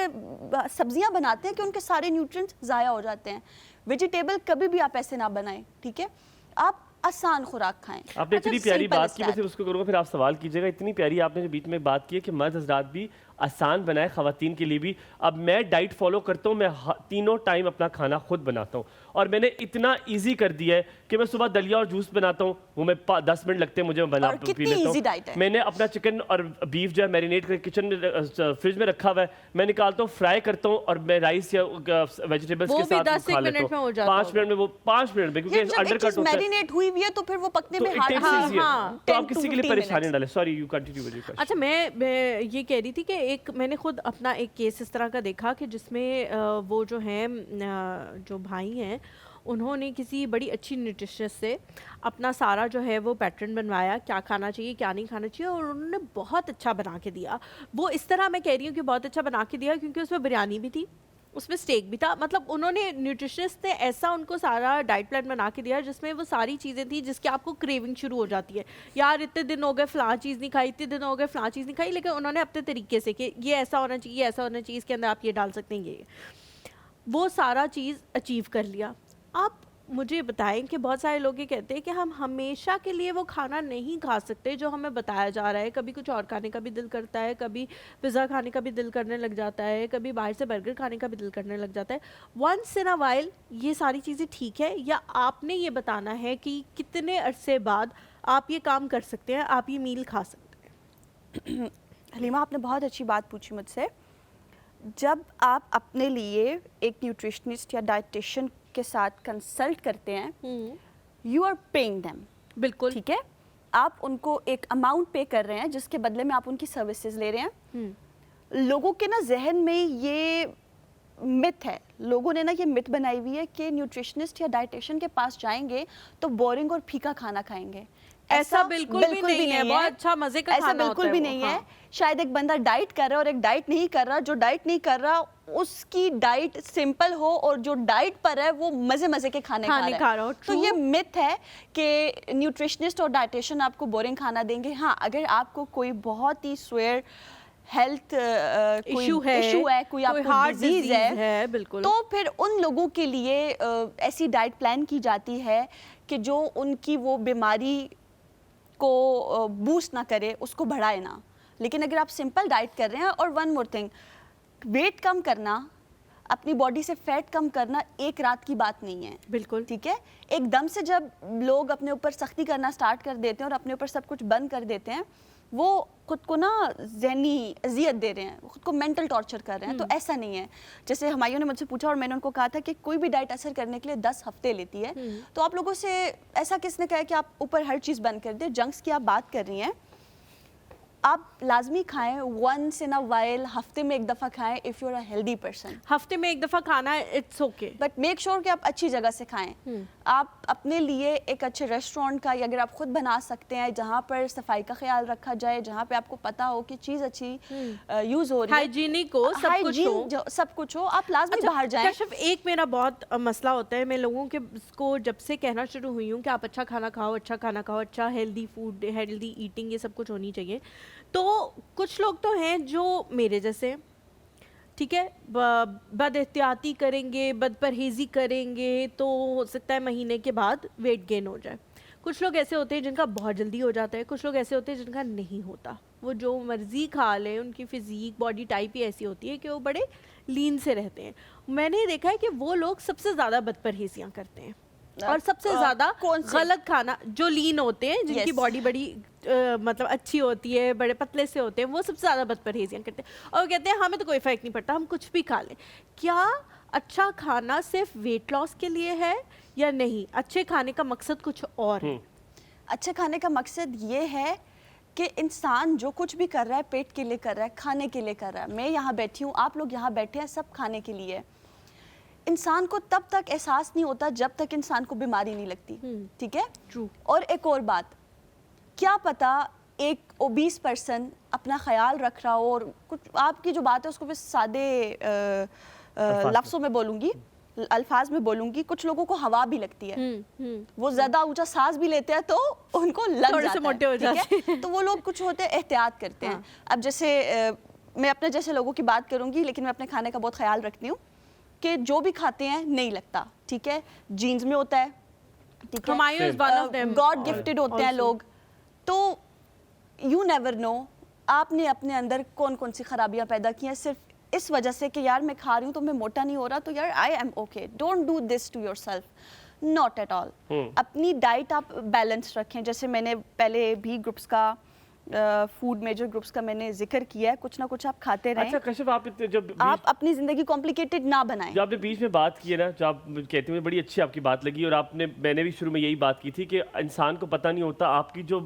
सब्जियां बनाते हैं कि उनके सारे न्यूट्रिएंट्स ज़ाया हो जाते हैं। वेजिटेबल कभी भी आप ऐसे ना बनाएं, ठीक है, आप आसान खुराक खाएं। आपने इतनी प्यारी simple बात की, मैं step। सिर्फ उसको करूँगा, फिर आप सवाल कीजिएगा। इतनी प्यारी आपने जो बीच में बात की है कि मर्द हजरात भी आसान बनाए, ख़वातीन के लिए भी। अब मैं डाइट फॉलो करता हूँ, मैं तीनों टाइम अपना खाना खुद बनाता हूँ, और मैंने इतना इजी कर दिया है कि मैं सुबह दलिया और जूस बनाता हूँ, वो मैं 10 मिनट लगते हैं मुझे, मैं बना और पी कितनी लेता easy diet है। हूँ। मैंने अपना चिकन और बीफ जो है मैरिनेट करके किचन में फ्रिज में रखा हुआ है, मैं निकालता हूँ, फ्राई करता हूँ, और मैं राइस या वेजिटेबल्स वो के भी साथ 10 खा मिनट लेता में हो हूँ। जाता 5 मिनट में, वो 5 मिनट में, क्योंकि जब एक अंडर चीज़ कट होता है मैरिनेट हुई हुई है तो फिर वो पकने तो में it हार्ड takes easier। हाँ, तो आप 10 to किसी के लिए 15 परेशानी minutes। डालें। Sorry, you continue with your question. अच्छा, मैं ये कह रही थी कि एक मैंने खुद अपना एक केस इस तरह का देखा कि जिसमें वो जो हैं जो भाई हैं, उन्होंने किसी बड़ी अच्छी न्यूट्रिशनिस्ट से अपना सारा जो है वो पैटर्न बनवाया, क्या खाना चाहिए क्या नहीं खाना चाहिए, और उन्होंने बहुत अच्छा बना के दिया। वो इस तरह मैं कह रही हूँ कि बहुत अच्छा बना के दिया, क्योंकि उसमें बिरयानी भी थी, उसमें स्टेक भी था। मतलब उन्होंने, न्यूट्रिशनिस्ट ने ऐसा उनको सारा डाइट प्लान बना के दिया जिसमें वो सारी चीज़ें थी जिसकी आपको क्रेविंग शुरू हो जाती है। यार इतने दिन हो गए फ़लाँ चीज़ नहीं खाई, इतने दिन हो गए फ़लाँ चीज़ नहीं खाई, लेकिन उन्होंने अपने तरीके से कि ये ऐसा होना चाहिए, ये ऐसा होना चाहिए, इसके अंदर आप ये डाल सकते हैं, ये वो सारा चीज़ अचीव कर लिया। आप मुझे बताएं कि बहुत सारे लोग ये कहते हैं कि हम हमेशा के लिए वो खाना नहीं खा सकते जो हमें बताया जा रहा है। कभी कुछ और खाने का भी दिल करता है, कभी पिज़्ज़ा खाने का भी दिल करने लग जाता है, कभी बाहर से बर्गर खाने का भी दिल करने लग जाता है। वंस इन अ वाइल ये सारी चीज़ें ठीक है, या आपने ये बताना है कि कितने अरसे बाद आप ये काम कर सकते हैं, आप ये मील खा सकते हैं? हलीमा, आपने बहुत अच्छी बात पूछी मुझसे। जब आप अपने लिए एक न्यूट्रिशनिस्ट या डाइटिशियन के साथ कंसल्ट करते हैं, यू आर पेइंग देम। बिल्कुल ठीक है, आप उनको एक अमाउंट पे कर रहे हैं जिसके बदले में आप उनकी सर्विसेज ले रहे हैं। लोगों के ना जहन में ये मिथ है, लोगों ने ना ये मिथ बनाई हुई है कि न्यूट्रिशनिस्ट या डाइटिशियन के पास जाएंगे तो बोरिंग और फीका खाना खाएंगे। ऐसा बिल्कुल भी नहीं है, बहुत अच्छा मजे का ऐसा खाना बिल्कुल होता भी है नहीं वो, है। हाँ। शायद एक बंदा डाइट कर रहा है और एक डाइट नहीं कर रहा। जो डाइट नहीं कर रहा उसकी डाइट सिंपल हो, और जो डाइट पर है वो मजे मजे के खाने खा रहा है। तो ये मिथ है कि न्यूट्रिशनिस्ट और डाइटिशियन आपको बोरिंग खाना देंगे। हाँ, अगर आपको कोई बहुत ही स्वेयर हेल्थ इशू है, कोई आपको हार्ट डिजीज है, बिल्कुल, तो फिर उन लोगों के लिए ऐसी डाइट प्लान की जाती है कि जो उनकी वो बीमारी को बूस्ट ना करे, उसको बढ़ाए ना। लेकिन अगर आप सिंपल डाइट कर रहे हैं, और वन मोर थिंग, वेट कम करना, अपनी बॉडी से फैट कम करना एक रात की बात नहीं है। बिल्कुल ठीक है, एकदम से जब लोग अपने ऊपर सख्ती करना स्टार्ट कर देते हैं और अपने ऊपर सब कुछ बंद कर देते हैं, वो खुद को ना ज़हनी अजियत दे रहे हैं, खुद को मेंटल टॉर्चर कर रहे हैं। तो ऐसा नहीं है। जैसे हमायूं ने मुझसे पूछा और मैंने उनको कहा था कि कोई भी डाइट असर करने के लिए 10 हफ्ते लेती है। तो आप लोगों से ऐसा किसने कहा कि आप ऊपर हर चीज़ बंद कर दें? जंक्स की आप बात कर रही हैं, आप लाजमी खाएं, वंस इन अ वाइल, हफ्ते में एक दफ़ा खाएं if you are a healthy person. हफ्ते में एक दफ़ा खाना, it's okay, but make sure कि आप अच्छी जगह से खाएं। आप अपने लिए एक अच्छे रेस्टोरेंट का, या अगर आप खुद बना सकते हैं जहाँ पर सफाई का ख्याल रखा जाए, जहाँ पे आपको पता हो कि चीज़ अच्छी यूज़ हो रही है, हाइजीनिक हो, सब कुछ हो, सब कुछ हो, आप लाजमी बाहर जाएं। कशिफ, एक मेरा बहुत मसला होता है, मैं लोगों के को जब से कहना शुरू हुई हूँ कि आप अच्छा खाना खाओ, अच्छा खाना खाओ, अच्छा हेल्दी फूड, हेल्दी ईटिंग, ये सब कुछ होनी चाहिए। तो कुछ लोग तो हैं जो मेरे जैसे, ठीक है, बद एहतियाती करेंगे, बद परहेज़ी करेंगे, तो हो सकता है महीने के बाद वेट गेन हो जाए। कुछ लोग ऐसे होते हैं जिनका बहुत जल्दी हो जाता है, कुछ लोग ऐसे होते हैं जिनका नहीं होता। वो जो मर्ज़ी खा लें, उनकी फ़िज़ीक, बॉडी टाइप ही ऐसी होती है कि वो बड़े लीन से रहते हैं। मैंने देखा है कि वो लोग सबसे ज़्यादा बदपरहेज़ियाँ करते हैं। और सबसे ज्यादा कौन से? गलत खाना जो लीन होते हैं, जिनकी Yes. बॉडी बड़ी मतलब अच्छी होती है, बड़े पतले से होते हैं, वो सबसे ज्यादा बदपरहेजियां करते हैं और वो कहते हैं हमें तो कोई फर्क नहीं पड़ता, हम कुछ भी खा लें। क्या अच्छा खाना सिर्फ वेट लॉस के लिए है या नहीं? अच्छे खाने का मकसद कुछ और है। अच्छे खाने का मकसद ये है कि इंसान जो कुछ भी कर रहा है पेट के लिए कर रहा है, खाने के लिए कर रहा है। मैं यहाँ बैठी हूँ, आप लोग यहाँ बैठे हैं, सब खाने के लिए। इंसान को तब तक एहसास नहीं होता जब तक इंसान को बीमारी नहीं लगती, ठीक है? ट्रू। और एक और बात, क्या पता एक ओबीस पर्सन अपना ख्याल रख रहा हो और कुछ, आपकी जो बात है उसको मैं सादे लफ्ज़ों में बोलूँगी, अल्फाज में बोलूँगी, कुछ लोगों को हवा भी लगती है, वो ज़्यादा ऊंचा सांस भी लेते हैं तो उनको लग थोड़े जाता से है, मोटे हो ठीक है? जाते हैं। तो वो लोग कुछ होते हैं एहतियात करते हैं। अब जैसे मैं अपने जैसे लोगों की बात करूँगी, लेकिन मैं अपने खाने का बहुत ख्याल रखती हूँ कि जो भी खाते हैं नहीं लगता, ठीक है? जीन्स में होता है, ठीक है? Humayun is one of them God gifted होते हैं also. लोग, तो यू नेवर नो आपने अपने अंदर कौन कौन सी खराबियां पैदा की हैं सिर्फ इस वजह से कि यार मैं खा रही हूँ तो मैं मोटा नहीं हो रहा, तो यार I am okay. Don't do this to yourself, not at all. अपनी डाइट आप बैलेंस रखें, जैसे मैंने पहले भी ग्रुप्स का फूड मेजर ग्रुप्स का मैंने जिक्र किया है, कुछ ना कुछ आप खाते रहें। अच्छा कश्यप, आप इतने जब आप अपनी जिंदगी कॉम्प्लिकेटेड ना बनाएं। जो आपने बीच में बात की है ना, जो आप कहते हुए बड़ी अच्छी आपकी बात लगी, और मैंने भी शुरू में यही बात की थी कि इंसान को पता नहीं होता आपकी जो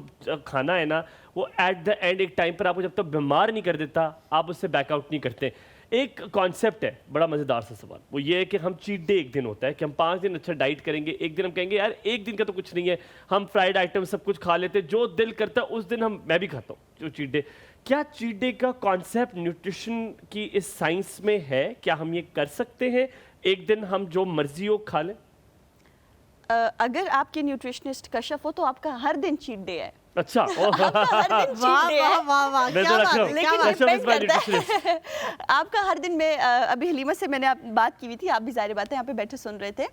खाना है ना, वो एट द एंड एक टाइम पर आपको जब तक बीमार नहीं कर देता आप उससे बैकआउट नहीं करते। एक कॉन्सेप्ट है बड़ा मज़ेदार सा सवाल, वो ये है कि हम चीट डे एक दिन होता है कि हम 5 दिन अच्छा डाइट करेंगे, एक दिन हम कहेंगे यार एक दिन का तो कुछ नहीं है, हम फ्राइड आइटम सब कुछ खा लेते, जो दिल करता है उस दिन मैं भी खाता हूँ जो चीट डे। क्या चीट डे का कॉन्सेप्ट न्यूट्रिशन की इस साइंस में है? क्या हम ये कर सकते हैं एक दिन हम जो मर्जी हो खा लें? अगर आपके न्यूट्रिशनिस्ट कश्यप हो तो आपका हर दिन चीट डे है। अच्छा आपका हर दिन cheat वाह day है। वाह वाह वाह, मैं क्या तो बात रखा है, हूँ। क्या लेकिन बात Kashyap is my depend करता है। आपका हर दिन में अभी हलीमा से मैंने बात की हुई थी, आप भी ज़ाहिर बात है यहाँ पे बैठे सुन रहे थे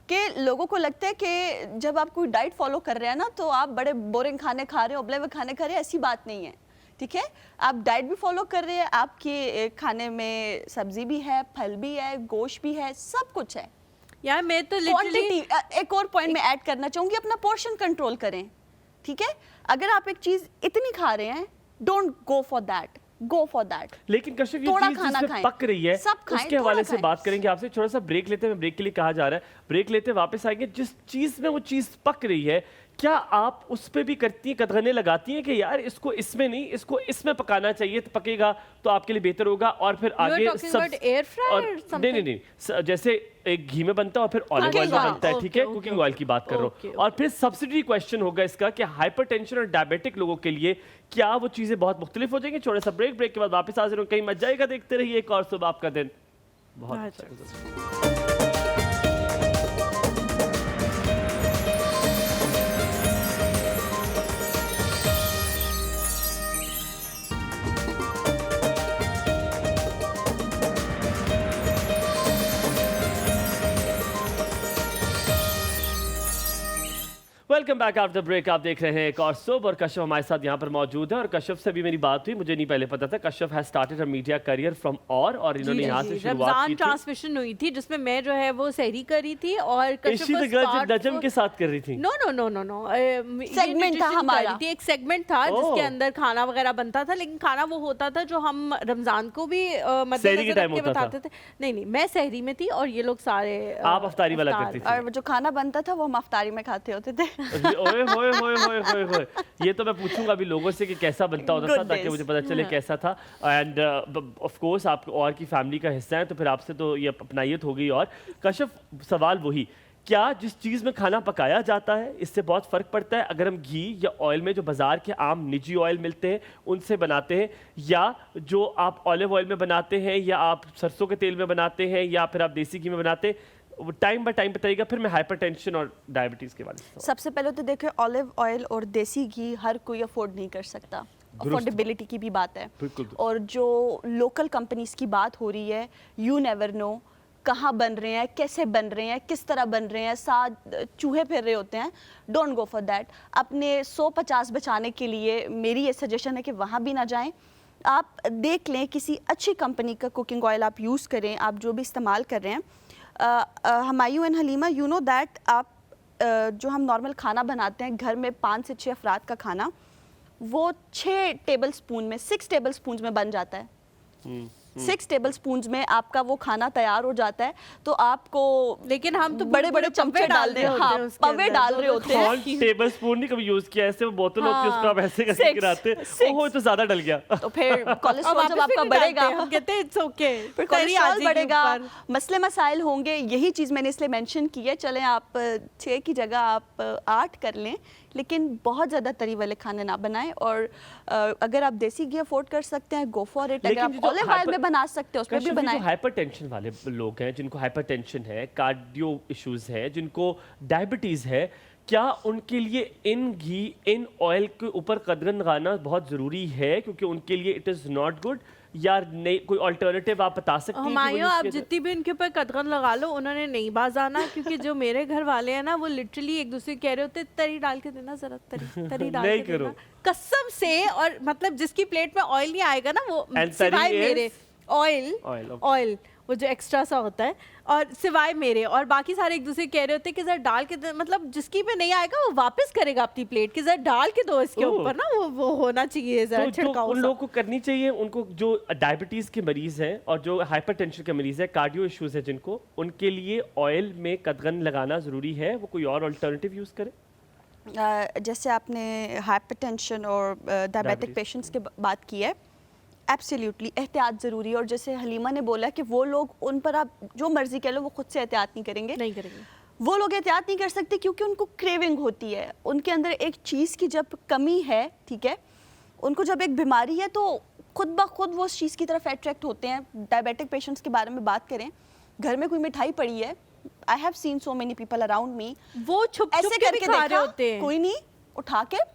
कि लोगों को लगता है कि जब आप कोई डाइट फॉलो कर रहे हैं ना तो आप बड़े बोरिंग खाने खा रहे हो, उबले हुए खाने खा रहे हैं। ऐसी बात नहीं है, ठीक है? आप डाइट भी फॉलो कर रहे हैं, आपके खाने में सब्जी भी है, फल भी है, गोश्त भी है, सब कुछ है। यार मैं तो लिटरली क्वांटिटी, एक और पॉइंट में ऐड करना चाहूंगी, अपना पोर्शन कंट्रोल करें, ठीक है? अगर आप एक चीज इतनी खा रहे हैं, don't go for that, go for that. लेकिन कश्यप ये थोड़ा चीज खाना जिसमें खाएं, पक रही है सब खाएं, उसके हवाले थोड़ा से खाएं। बात करेंगे आपसे। थोड़ा सा ब्रेक लेते हैं, ब्रेक के लिए कहा जा रहा है, ब्रेक लेते वापस आएंगे। जिस चीज में वो चीज पक रही है, क्या आप उस पे भी करती हैं, कदगने लगाती हैं कि यार इसको इसमें नहीं, इसको इसमें पकाना चाहिए तो पकेगा तो आपके लिए बेहतर होगा, और फिर आगे talking about air fryer और or नहीं something? नहीं नहीं जैसे एक घी में बनता है और फिर ऑलिव ऑयल में Cooking बनता है, oil, ठीक है? okay, कुकिंग okay, ऑयल की बात कर रहा okay, हूँ। और फिर सब्सिडी क्वेश्चन होगा इसका कि हाइपरटेंशन और डायबिटिक लोगों के लिए क्या वो चीजें बहुत मुख्तलिफ हो जाएंगी? छोटा सा ब्रेक, ब्रेक के बाद वापस हाजिर हो, कहीं मत जाएगा। देखते रहिए एक और सुबह आपका दिन बहुत अच्छा गुजरे। Welcome back after break. आप देख रहे हैं एक और सुब, और कश्यप हमारे साथ यहाँ पर मौजूद है। और कश्यप से भी मेरी बात हुई, मुझे नहीं पहले पता था। Kashyap has started a media career from और इन्होंने यहाँ से शुरुआत रमजान की थी। ट्रांसमिशन हुई थी जिसमें मैं जो है वो सहरी कर रही थी और इसी द गर्ल जो नजम के साथ कर रही थी। No no no no no Segment था हमारा। एक सेगमेंट था जिसके ओह। अंदर खाना वगैरह बनता था, लेकिन खाना वो होता था जो हम रमजान को भी सहरी के मद्देनजर टाइम रख के होता था। बताते थे। नहीं नहीं, मैं सहरी में थी और ये लोग सारे आप अफ्तारी वाला अफ्तार। करती थी। और जो खाना बनता था वो हम अफ्तारी में खाते होते थे। ओए होए होए होए होए होए, ये तो मैं पूछूंगा अभी लोगों से कि कैसा बनता होता था, Good ताकि days. मुझे पता चले कैसा था। एंड ऑफ कोर्स आप और की फैमिली का हिस्सा है तो फिर आपसे तो ये अपनायत हो गई। और कश्यप, सवाल वही, क्या जिस चीज़ में खाना पकाया जाता है इससे बहुत फ़र्क पड़ता है अगर हम घी या ऑयल में जो बाज़ार के आम निजी ऑयल मिलते हैं उनसे बनाते हैं, या जो आप ऑलिव ऑयल में बनाते हैं, या आप सरसों के तेल में बनाते हैं, या फिर आप देसी घी में बनाते हैं? टाइम बाय टाइम बताइएगा, फिर मैं हाइपरटेंशन और डायबिटीज़ के बारे में। सबसे पहले तो देखिए, ऑलिव ऑयल और देसी घी हर कोई अफोर्ड नहीं कर सकता, अफोर्डेबिलिटी की भी बात है। बिल्कुल। और जो लोकल कंपनीज की बात हो रही है, यू नेवर नो कहाँ बन रहे हैं, कैसे बन रहे हैं, किस तरह बन रहे हैं, साथ चूहे फिर रहे होते हैं। Don't go for that. अपने 150 बचाने के लिए मेरी ये सजेशन है कि वहाँ भी ना जाएं। आप देख लें किसी अच्छी कंपनी का कुकिंग ऑयल आप यूज़ करें, आप जो भी इस्तेमाल कर रहे हैं। Humayun and Halima, you know that आप जो हम नॉर्मल खाना बनाते हैं घर में 5 से 6 अफराद का खाना, वो 6 टेबल स्पून में 6 टेबल स्पून में बन जाता है। 6 टेबल स्पून में आपका वो खाना तैयार हो जाता है। तो आपको लेकिन हम तो बड़े बड़े चमचे डाल रहे हैं, हाँ पवे डाल रहे होते हैं। कौन टेबल स्पून नहीं कभी यूज किया, ऐसे वो बोतल होती है उसको आप ऐसे करके गिराते, ओहो तो ज्यादा डल गया। तो फिर कोलेस्ट्रॉल जब आपका बढ़ेगा, हम कहते हैं इट्स ओके, फिर कोलेस्ट्रॉल बढ़ेगा, मसले मसाइल होंगे। यही चीज़ मैंने इसलिए मेंशन की है। चलें आप 6 की जगह आप 8 कर लें, लेकिन बहुत ज़्यादा तरी वाले खाने ना बनाएं। और अगर आप देसी घी अफोर्ड कर सकते हैं, गो फॉर इट। अगर आप ऑलिव ऑयल में बना सकते हैं उसमें भी बनाएं। हाइपरटेंशन वाले लोग हैं, जिनको हाइपरटेंशन है, कार्डियो इश्यूज है, जिनको डायबिटीज है, क्या उनके लिए इन घी इन ऑयल के ऊपर कदगन लगाना बहुत ज़रूरी है, क्योंकि उनके लिए इट इज़ नॉट गुड, या नहीं कोई अल्टरनेटिव आप बता सकते हैं? हमायूं, आप जितनी भी उनके ऊपर कदगन लगा लो, उन्होंने नहीं बाज आना। क्योंकि जो मेरे घर वाले हैं ना, वो लिटरली एक दूसरे को कह रहे होते तरी डाल के देना, जरा तरी डाल नहीं के करो। देना, कसम से। और मतलब जिसकी प्लेट में ऑयल नहीं आएगा ना, वो And सिवाय तरी मेरे Oil, ऑयल वो जो एक्स्ट्रा सा होता है, और सिवाय मेरे और बाकी सारे एक दूसरे कह रहे होते हैं कि जरा डाल के दे, मतलब जिसकी में नहीं आएगा वो वापस करेगा अपनी प्लेट कि जरा डाल के दो इसके ऊपर ना, वो होना चाहिए जरा तो छिड़काव। उन लोगों को करनी चाहिए, उनको जो डायबिटीज के मरीज हैं और जो हाइपरटेंशन के मरीज हैं, कार्डियो इश्यूज है जिनको, उनके लिए ऑयल में कदगन लगाना जरूरी है, वो कोई और अल्टरनेटिव यूज करें? जैसे आपने हाइपरटेंशन और डायबिटिक पेशेंट्स की बात की है, एब्सोल्युटली एहतियात ज़रूरी है। और जैसे हलीमा ने बोला कि वो लोग, उन पर आप जो मर्जी कह लो, वो खुद से एहतियात नहीं करेंगे। वो लोग एहतियात नहीं कर सकते क्योंकि उनको क्रेविंग होती है, उनके अंदर एक चीज़ की जब कमी है, ठीक है, उनको जब एक बीमारी है तो खुद ब खुद वो उस चीज़ की तरफ अट्रैक्ट होते हैं। डायबिटिक पेशेंट्स के बारे में बात करें, घर में कोई मिठाई पड़ी है, I have seen so many people around me, वो छुप ऐसे के करके खा रहे देखा, होते हैं, कोई नहीं, उठा के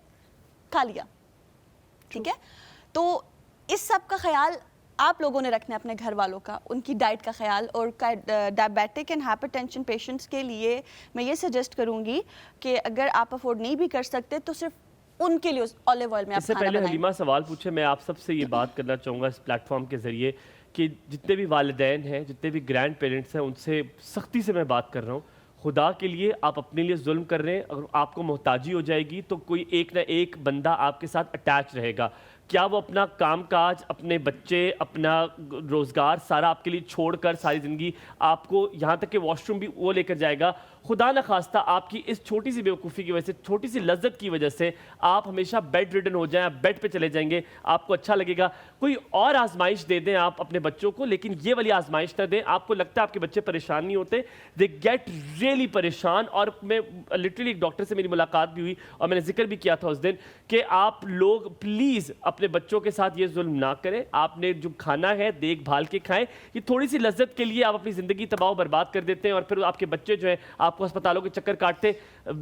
खा लिया, ठीक है। तो इस सब का ख्याल आप लोगों ने रखना है, अपने घर वालों का, उनकी डाइट का ख्याल। और डायबिटिक एंड हाइपरटेंशन पेशेंट्स के लिए मैं ये सजेस्ट करूंगी कि अगर आप अफोर्ड नहीं भी कर सकते तो सिर्फ उनके लिए ऑलिव ऑयल में आप इससे खाना पहले बनाएं। हलीमा सवाल पूछे, मैं आप सबसे ये बात करना चाहूँगा इस प्लेटफॉर्म के ज़रिए कि जितने भी वालिदैन हैं, जितने भी ग्रैंड पेरेंट्स हैं, उनसे सख्ती से मैं बात कर रहा हूँ, खुदा के लिए आप अपने लिए जुल्म कर रहे हैं। अगर आपको मोहताजी हो जाएगी तो कोई एक ना एक बंदा आपके साथ अटैच रहेगा। क्या वो अपना कामकाज, अपने बच्चे, अपना रोज़गार सारा आपके लिए छोड़कर सारी ज़िंदगी आपको यहाँ तक कि वॉशरूम भी वो लेकर जाएगा? खुदा न खास्ता आपकी इस छोटी सी बेवकूफ़ी की वजह से, छोटी सी लज्जत की वजह से आप हमेशा बेड रिडन हो जाएं, आप बेड पे चले जाएंगे, आपको अच्छा लगेगा। कोई और आजमाइश दे दें आप अपने बच्चों को, लेकिन ये वाली आजमाइश ना दें। आपको लगता है आपके बच्चे परेशान नहीं होते, दे गेट रियली परेशान। और मैं लिटरली एक डॉक्टर से मेरी मुलाकात भी हुई और मैंने जिक्र भी किया था उस दिन कि आप लोग प्लीज़ अपने बच्चों के साथ ये जुल्म ना करें। आपने जो खाना है देखभाल के खाएं। ये थोड़ी सी लज्जत के लिए आप अपनी ज़िंदगी तबाह बर्बाद कर देते हैं और फिर आपके बच्चे जो है आपको अस्पतालों के चक्कर काटते।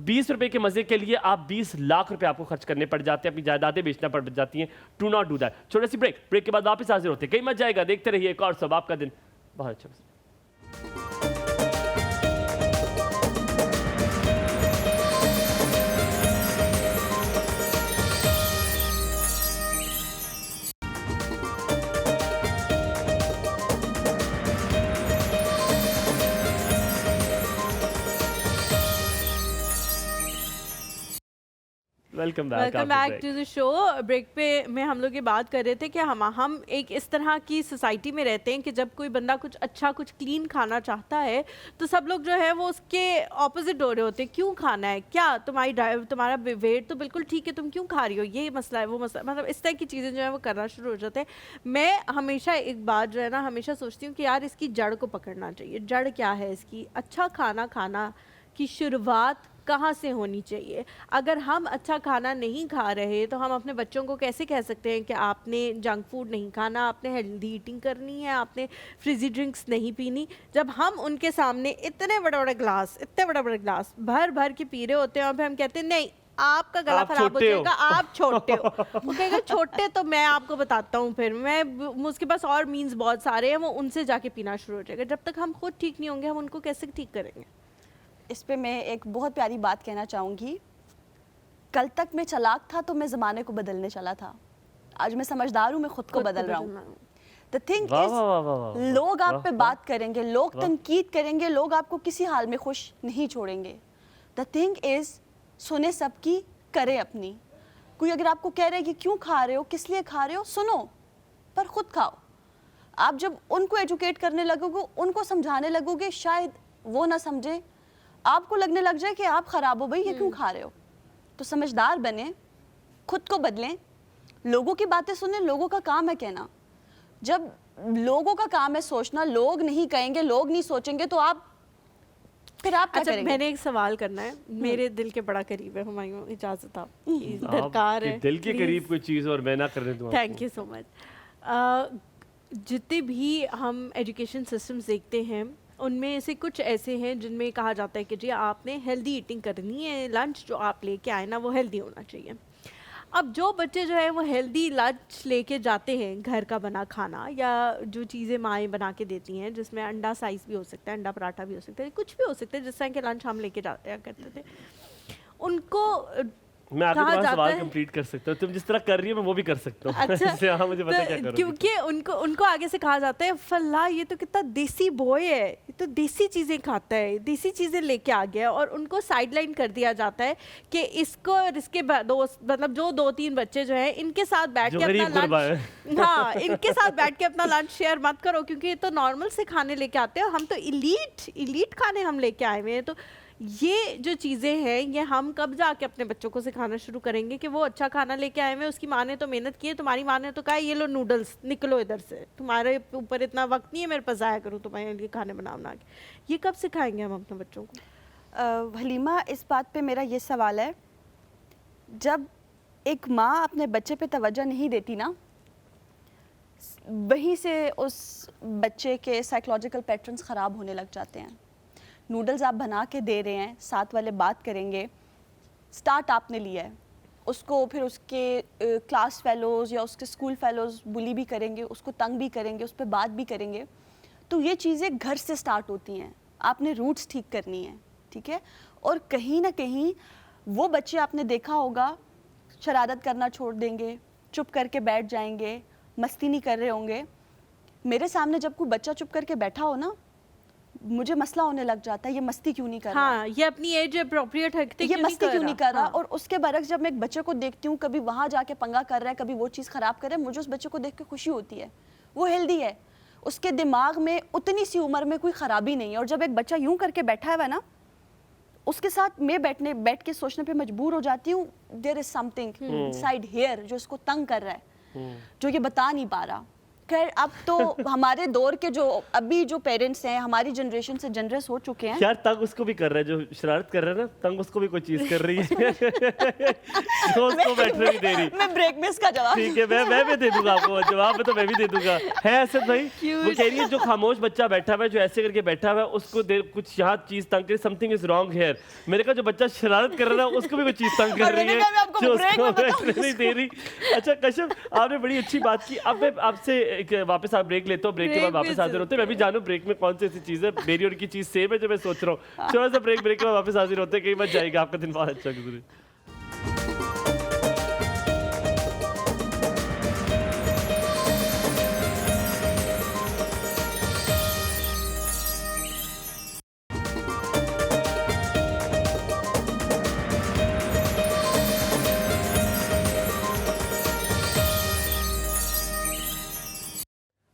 20 रुपए के मजे के लिए आप 20 लाख रुपए आपको खर्च करने पड़ जाते हैं, अपनी जायदादें बेचना पड़ जाती हैं। Do not do that. छोटी सी ब्रेक के बाद वापस हाजिर होते हैं। कहीं मत जाएगा, देखते रहिए एक और सब। आपका दिन बहुत अच्छा। Welcome back to the show. Break पे में हम लोग ये बात कर रहे थे कि हम एक इस तरह की सोसाइटी में रहते हैं कि जब कोई बंदा कुछ अच्छा, कुछ क्लीन खाना चाहता है तो सब लोग जो है वो उसके ऑपोजिट हो रहे होते हैं। क्यों खाना है, क्या तुम्हारा वेट तो बिल्कुल ठीक है, तुम क्यों खा रही हो, ये मसला है, वो मसला, मतलब इस तरह की चीज़ें जो है वो करना शुरू हो जाते हैं। मैं हमेशा एक बात जो है ना, हमेशा सोचती हूँ कि यार इसकी जड़ को पकड़ना चाहिए। जड़ क्या है इसकी? अच्छा खाना खाना की शुरुआत कहाँ से होनी चाहिए? अगर हम अच्छा खाना नहीं खा रहे तो हम अपने बच्चों को कैसे कह सकते हैं कि आपने जंक फूड नहीं खाना, आपने हेल्दी ईटिंग करनी है, आपने फ्रिजी ड्रिंक्स नहीं पीनी, जब हम उनके सामने इतने बड़े बड़े ग्लास भर भर के पी रहे होते हैं और फिर हम कहते हैं नहीं आपका गला खराब हो जाएगा, आप छोटे हो। वो कहेगा छोटे तो मैं आपको बताता हूँ, फिर उसके पास और मीन्स बहुत सारे हैं, वो उनसे जाके पीना शुरू हो जाएगा। जब तक हम खुद ठीक नहीं होंगे हम उनको कैसे ठीक करेंगे? इस पे मैं एक बहुत प्यारी बात कहना चाहूँगी। कल तक मैं चालाक था तो मैं ज़माने को बदलने चला था, आज मैं समझदार हूँ, मैं खुद को बदल रहा हूँ। द थिंग इज, लोग आप पे बात करेंगे, लोग तनकीद करेंगे, लोग आपको किसी हाल में खुश नहीं छोड़ेंगे। द थिंग इज़ सुने सबकी, करे अपनी। कोई अगर आपको कह रहा है कि क्यों खा रहे हो, किस लिए खा रहे हो, सुनो पर खुद खाओ। आप जब उनको एजुकेट करने लगोगे, उनको समझाने लगोगे, शायद वो ना समझे, आपको लगने लग जाए कि आप ख़राब हो भाई, ये क्यों खा रहे हो। तो समझदार बने, खुद को बदलें, लोगों की बातें सुने, लोगों का काम है कहना। जब लोगों का काम है सोचना, लोग नहीं कहेंगे, लोग नहीं सोचेंगे, तो आप फिर आप क्या अच्छा, करेंगे? मैंने एक सवाल करना है, मेरे दिल के बड़ा करीब है हुमायूं, इजाजत आप दरकार है, आपके दिल के करीब कोई चीज़ और मैं ना करने दूँ थैंक यू सो मच। जितने भी हम एजुकेशन सिस्टम्स देखते हैं उनमें से कुछ ऐसे हैं जिनमें कहा जाता है कि जी आपने हेल्दी ईटिंग करनी है, लंच जो आप लेके आए ना वो हेल्दी होना चाहिए। अब जो बच्चे जो है वो हेल्दी लंच लेके जाते हैं, घर का बना खाना या जो चीज़ें माएँ बना के देती हैं, जिसमें अंडा साइज़ भी हो सकता है, अंडा पराठा भी हो सकता है, कुछ भी हो सकता है, जिस तरह के लंच हम लेके जाते करते थे, उनको मैं आपके कहा तुम्हारा जाता सवाल है। कंप्लीट कर सकता हूँ। तुम जिस तरह कर रही हो मैं वो भी कर सकता हूँ। अच्छा, इससे हाँ मुझे पता है क्या करोगी। क्योंकि उनको आगे से कहा जाता है फल्ला ये तो कितना देसी बॉय है, ये तो देसी चीज़ें खाता है, देसी चीज़ें लेके आ गया, और उनको साइडलाइन कर दिया जाता है कि इसको और इसके दोस्त, मतलब जो 2-3 बच्चे जो हैं इनके साथ बैठ जो के गरीब अपना गुरबा लंच, हाँ इनके साथ बैठ के अपना लंच शेयर मत करो, क्योंकि ये तो नॉर्मल से खाने लेके आते हैं, हम तो इलीट खाने हम लेके आए हुए हैं। तो ये जो चीज़ें हैं ये हम कब जाके अपने बच्चों को सिखाना शुरू करेंगे कि वो अच्छा खाना लेके आए हुए हैं, उसकी माँ ने तो मेहनत की है, तुम्हारी माँ ने तो कहा ये लो नूडल्स, निकलो इधर से, तुम्हारे ऊपर इतना वक्त नहीं है मेरे पास आया करूँ तुम्हारे लिए खाने बना के। ये कब सिखाएंगे हम अपने बच्चों को? हलीमा, इस बात पे मेरा ये सवाल है, जब एक माँ अपने बच्चे पे तवज्जो नहीं देती ना, वहीं से उस बच्चे के साइकोलॉजिकल पैटर्न्स ख़राब होने लग जाते हैं। नूडल्स आप बना के दे रहे हैं, साथ वाले बात करेंगे, स्टार्ट आपने लिया है, उसको फिर उसके क्लास फेलोज़ या उसके स्कूल फेलोज़ बुली भी करेंगे, उसको तंग भी करेंगे, उस पर बात भी करेंगे। तो ये चीज़ें घर से स्टार्ट होती हैं, आपने रूट्स ठीक करनी है, ठीक है। और कहीं ना कहीं वो बच्चे आपने देखा होगा शरारत करना छोड़ देंगे, चुप करके बैठ जाएंगे, मस्ती नहीं कर रहे होंगे। मेरे सामने जब कोई बच्चा चुप करके बैठा हो ना, मुझे मसला होने लग जाता है, ये मस्ती क्यों नहीं कर रहा, हाँ ये अपनी एज अप्रोप्रिएट हरकतें ये मस्ती क्यों नहीं कर रहा। हाँ। और उसके बरक्स जब मैं एक बच्चे को देखती हूँ, कभी वहाँ जाके पंगा कर रहा है, कभी वो चीज़ ख़राब कर रहा है, मुझे उस बच्चे को देख के खुशी होती है, वो हेल्दी है, उसके दिमाग में उतनी सी उम्र में कोई ख़राबी नहीं है। और जब एक बच्चा यूं करके बैठा हुआ है ना, उसके साथ मैं बैठ के सोचने पे मजबूर हो जाती हूँ, there is something side hair जो इसको तंग कर रहा है, जो ये बता नहीं पा रहा। खैर, अब तो हमारे दौर के जो अभी जो पेरेंट्स हैं, हमारी जनरेशन से जनरेस हो चुके हैं। यार तंग उसको भी कर रहा है, जो शरारत कर रहा है ना, तंग उसको भी कोई चीज कर रही है जो उसको बैठने नहीं दे रही। मैं ब्रेक में इसका जवाब, ठीक है, मैं भी दे दूंगा आपको जवाब, तो मैं भी दे दूंगा। है असद भाई, वो कह रही है जो खामोश बच्चा बैठा हुआ है, जो ऐसे करके बैठा हुआ है, उसको कुछ यहाँ चीज तंग करे, समथिंग इज रॉन्ग हियर। मैंने कहा जो बच्चा शरारत कर रहा है उसको भी कोई चीज तंग कर रही है जो उसको बैठने नहीं दे रही। अच्छा कश्यप, आपने बड़ी अच्छी बात की। अब मैं आपसे वापस आप ब्रेक लेते हो, ब्रेक के बाद वापस हाजिर होते हैं। मैं भी जानूं ब्रेक में कौन सी ऐसी चीज है, मेरी और की चीज सेम है जो मैं सोच रहा हूँ। थोड़ा सा ब्रेक के बाद वापस हाजिर होते हैं, कहीं मत जाएगा, आपका दिन बहुत अच्छा गुजरे।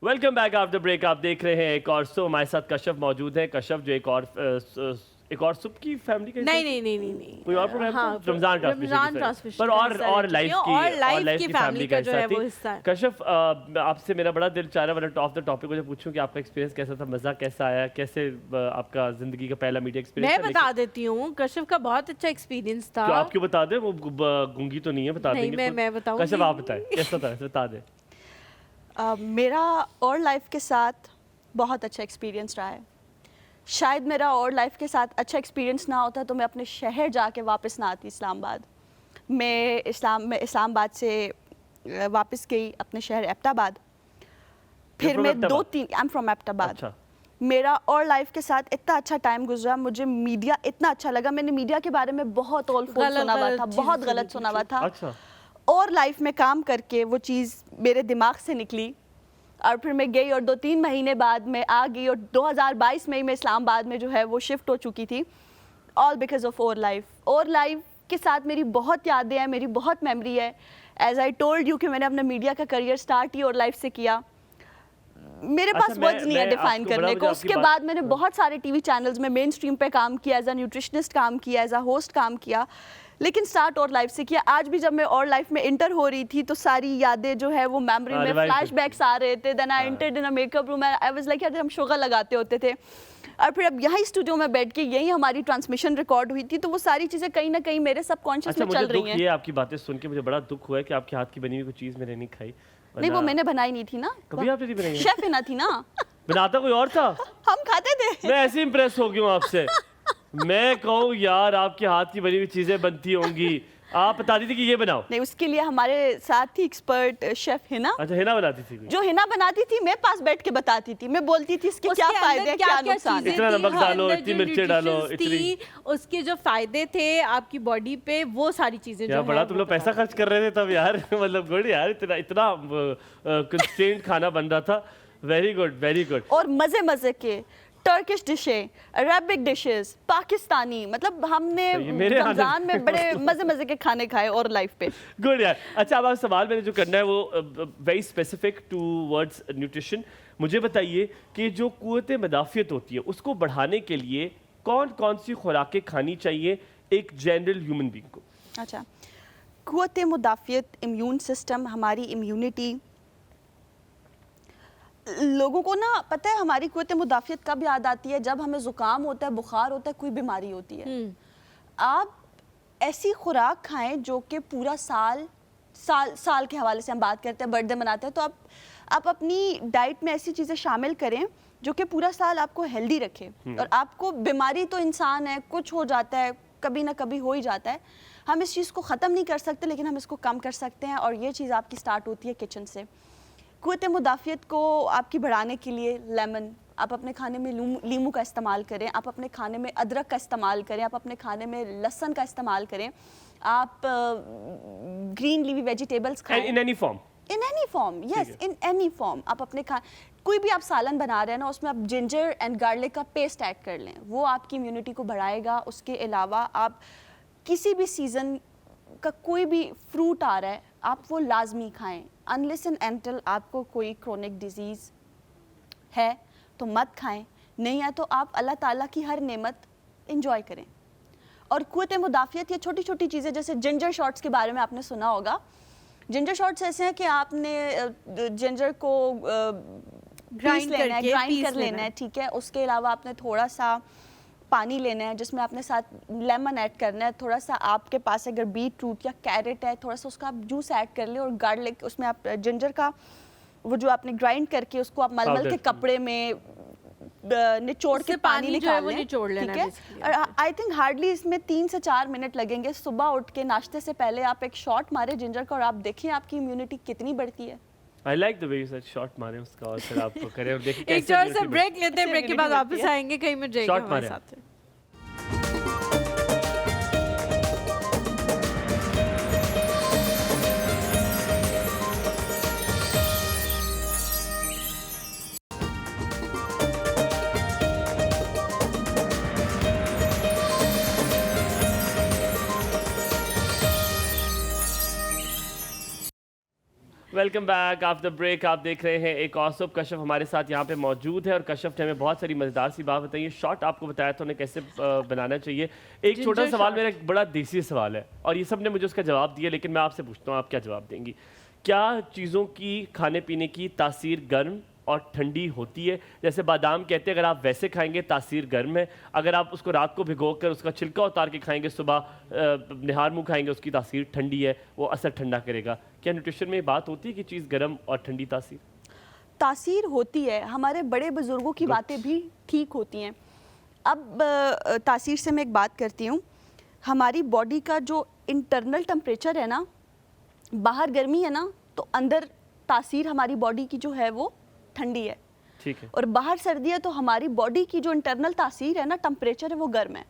Welcome back after break. आप देख रहे हैं एक और शो, हमारे साथ कश्यप मौजूद है। कश्यप जो एक और सुप की फैमिली का नहीं कोई और प्रोग्राम हाँ, था? रमजान ट्रांसमिशन पर और लाइफ की फैमिली का जो है वो हिस्सा है। कश्यप, आपसे मेरा बड़ा दिल चाह रहा है ऑफ द टॉपिक मुझे पूछूं कि आपका एक्सपीरियंस कैसा था, मजा कैसा आया, कैसे आपका जिंदगी का पहला मीडिया एक्सपीरियंस? मैं बता देती हूँ, कश्यप का बहुत अच्छा एक्सपीरियंस था। तो आप क्यों बता दें, वो गूंगी तो नहीं है, बता नहीं, देंगे। मैं बताऊंगी। कश्यप आप बताएं कैसा था, बता दें। मेरा और लाइफ के साथ बहुत अच्छा एक्सपीरियंस रहा है। शायद मेरा और लाइफ के साथ अच्छा एक्सपीरियंस ना होता तो मैं अपने शहर जाके वापस ना आती इस्लामाबाद। मैं इस्लामाबाद से वापस गई अपने शहर एबटाबाद। फिर मैं 2-3 आई एम फ्रॉम एबटाबाद। अच्छा। मेरा और लाइफ के साथ इतना अच्छा टाइम गुजरा, मुझे मीडिया इतना अच्छा लगा। मैंने मीडिया के बारे में बहुत ओल-फोल सुना हुआ था, बहुत गलत सुना हुआ था। अच्छा। और लाइफ में काम करके वो चीज़ मेरे दिमाग से निकली और फिर मैं गई और 2-3 महीने बाद मैं आ गई और 2022 में ही मैं इस्लामाबाद में जो है वो शिफ्ट हो चुकी थी। ऑल बिकॉज ऑफ और लाइफ। और लाइफ के साथ मेरी बहुत यादें हैं, मेरी बहुत मेमोरी है। एज आई टोल्ड यू कि मैंने अपना मीडिया का करियर स्टार्ट ही और लाइफ से किया। मेरे अच्छा, पास वर्ड्स नहीं है डिफाइन करने को। उसके बाद मैंने बहुत सारे टीवी चैनल्स में मेन स्ट्रीम पे काम किया, एज अ न्यूट्रिशनिस्ट काम किया, एज अ होस्ट काम किया, लेकिन स्टार्ट और लाइफ से किया। आज भी जब मैं और लाइफ में इंटर हो रही थी तो सारी यादें जो है वो मेमोरी में revive फ्लैशबैक्स आ रहे थे। Then I entered in a makeup room, I was like यार हम शुगर लगाते होते थे, और फिर अब यही स्टूडियो में बैठ के यही हमारी ट्रांसमिशन रिकॉर्ड हुई थी। तो वो सारी चीज़ें कहीं ना कहीं मेरे सबकॉन्शियस अच्छा, में मुझे चल रही दुख हैं। ये आपकी बातें सुन के मुझे बड़ा दुख हुआ है कि आपके हाथ की बनी हुई कोई चीज़ मैंने नहीं खाई। नहीं, वो वरना- मैंने बनाई नहीं थी ना, कभी आपने नहीं बनाई है? शेफ ना थी ना, बनाता कोई और था। हम खाते थे। मैं ऐसे इंप्रेस हो गया हूँ आपसे। मैं कहूँ यार आपके हाथ की बनी हुई चीजें बनती होंगी, आप बता दी थी कि ये बनाओ। नहीं, उसके लिए हमारे साथ ही एक्सपर्ट शेफ हिना, अच्छा, हिना बनाती थी कोई? जो हिना बनाती थी मेरे पास बैठ के बताती थी। मैं बोलती थी इसके क्या फायदे हैं, क्या नुकसान है। इतना नमक डालो, इतनी मिर्चें डालो, इतनी- उसके जो फायदे थे आपकी बॉडी पे, वो सारी चीजें यार जो बड़ा है तुम वो लोग पैसा खर्च कर रहे थे तब यार। मतलब गुड यार, इतना इतना कंस्ट्रेंट खाना बन रहा था। Very good, very good. और मजे मजे के टर्किश डिशें, अरेबिक डिशेस, पाकिस्तानी, मतलब हमने सही है, मेरे हाथ में- रमजान में बड़े मजे मजे के खाने खाए और लाइफ पे। गुड यार। अच्छा, अब आप सवाल मैंने जो करना है वो very specific towards nutrition. मुझे बताइए कि जो कुव्वत मदाफियत होती है उसको बढ़ाने के लिए कौन कौन सी खुराकें खानी चाहिए एक जनरल ह्यूमन बीइंग को? अच्छा, कुव्वत मुदाफ़ियत, इम्यून सिस्टम, हमारी इम्यूनिटी, लोगों को ना पता है हमारी कुव्वत मुदाफ़ियत कब याद आती है? जब हमें ज़ुकाम होता है, बुखार होता है, कोई बीमारी होती है। आप ऐसी खुराक खाएं जो कि पूरा साल के हवाले से हम बात करते हैं, बर्थडे मनाते हैं, तो आप अपनी डाइट में ऐसी चीज़ें शामिल करें जो कि पूरा साल आपको हेल्दी रखे। और आपको बीमारी तो इंसान है, कुछ हो जाता है, कभी ना कभी हो ही जाता है। हम इस चीज़ को ख़त्म नहीं कर सकते, लेकिन हम इसको कम कर सकते हैं, और ये चीज़ आपकी स्टार्ट होती है किचन से। कुव्वत मुदाफ़ियत को आपकी बढ़ाने के लिए लेमन, आप अपने खाने में लीमू का इस्तेमाल करें, आप अपने खाने में अदरक का इस्तेमाल करें, आप अपने खाने में लहसुन का इस्तेमाल करें, आप ग्रीन लीवी वेजिटेबल्स खाएं। In any form? In any form, yes, in any form. आप अपने कोई भी आप सालन बना रहे हैं ना, उसमें आप जिंजर एंड गार्लिक का पेस्ट ऐड कर लें, वो आपकी इम्यूनिटी को बढ़ाएगा। उसके अलावा आप किसी भी सीज़न का कोई भी फ्रूट आ रहा है, आप वो लाजमी खाएं। अनलेस एंड एंटिल आपको कोई क्रोनिक डिजीज़ है तो मत खाएं, नहीं है तो आप अल्लाह ताला की हर नेमत इंजॉय करें। और कुव्वत मुदाफ़ियत ये छोटी छोटी चीज़ें, जैसे जिंजर शॉट्स के बारे में आपने सुना होगा। जिंजर शॉट्स ऐसे हैं कि आपने जिंजर को ग्राइंड कर लेना है, ठीक है। उसके अलावा आपने थोड़ा सा पानी लेना है जिसमें आपने साथ लेमन ऐड करना है, थोड़ा सा आपके पास अगर बीट रूट या कैरेट है, थोड़ा सा उसका आप जूस ऐड कर ले, और गार्लिक, उसमें आप जिंजर का वो जो आपने ग्राइंड करके उसको आप मलमल के कपड़े में निचोड़ के पानी निकाल लें, निचोड़ लेना ठीक है। और आई थिंक हार्डली इसमें 3 से 4 मिनट लगेंगे। सुबह उठ के नाश्ते से पहले आप एक शॉट मारे जिंजर का, और आप देखिए आपकी इम्यूनिटी कितनी बढ़ती है। I like the way you said shot मारे उसका, और फिर आपको करें और देखिए एक छोटा सा ब्रेक लेते हैं, ब्रेक के बाद वापस आएंगे, कहीं में जाएंगे Short हमारे मारे। साथ। Welcome back after break. आप देख रहे हैं एक औसफ। कशफ हमारे साथ यहाँ पे मौजूद है, और कशफ ने हमें बहुत सारी मज़ेदार सी बात बताई है। शॉट आपको बताया था उन्हें कैसे बनाना चाहिए। एक छोटा सवाल, मेरा एक बड़ा देसी सवाल है, और ये सब ने मुझे उसका जवाब दिया, लेकिन मैं आपसे पूछता हूँ आप क्या जवाब देंगी। क्या चीज़ों की खाने पीने की तासीर गर्म और ठंडी होती है? जैसे बादाम कहते हैं अगर आप वैसे खाएंगे तासीर गर्म है, अगर आप उसको रात को भिगो कर उसका छिलका उतार के खाएंगे, सुबह निहार मुँह खाएंगे, उसकी तासीर ठंडी है, वो असर ठंडा करेगा। क्या न्यूट्रिशन में ये बात होती है कि चीज़ गर्म और ठंडी तासीर होती है? हमारे बड़े बुजुर्गों की बातें भी ठीक होती हैं। अब तासीर से मैं एक बात करती हूँ। हमारी बॉडी का जो इंटरनल टेम्परेचर है ना, बाहर गर्मी है ना, तो अंदर तासीर हमारी बॉडी की जो है वो ठंडी है, ठीक है, और बाहर सर्दी है, तो हमारी बॉडी की जो इंटरनल तासीर है ना, टेम्परेचर है, वो गर्म है।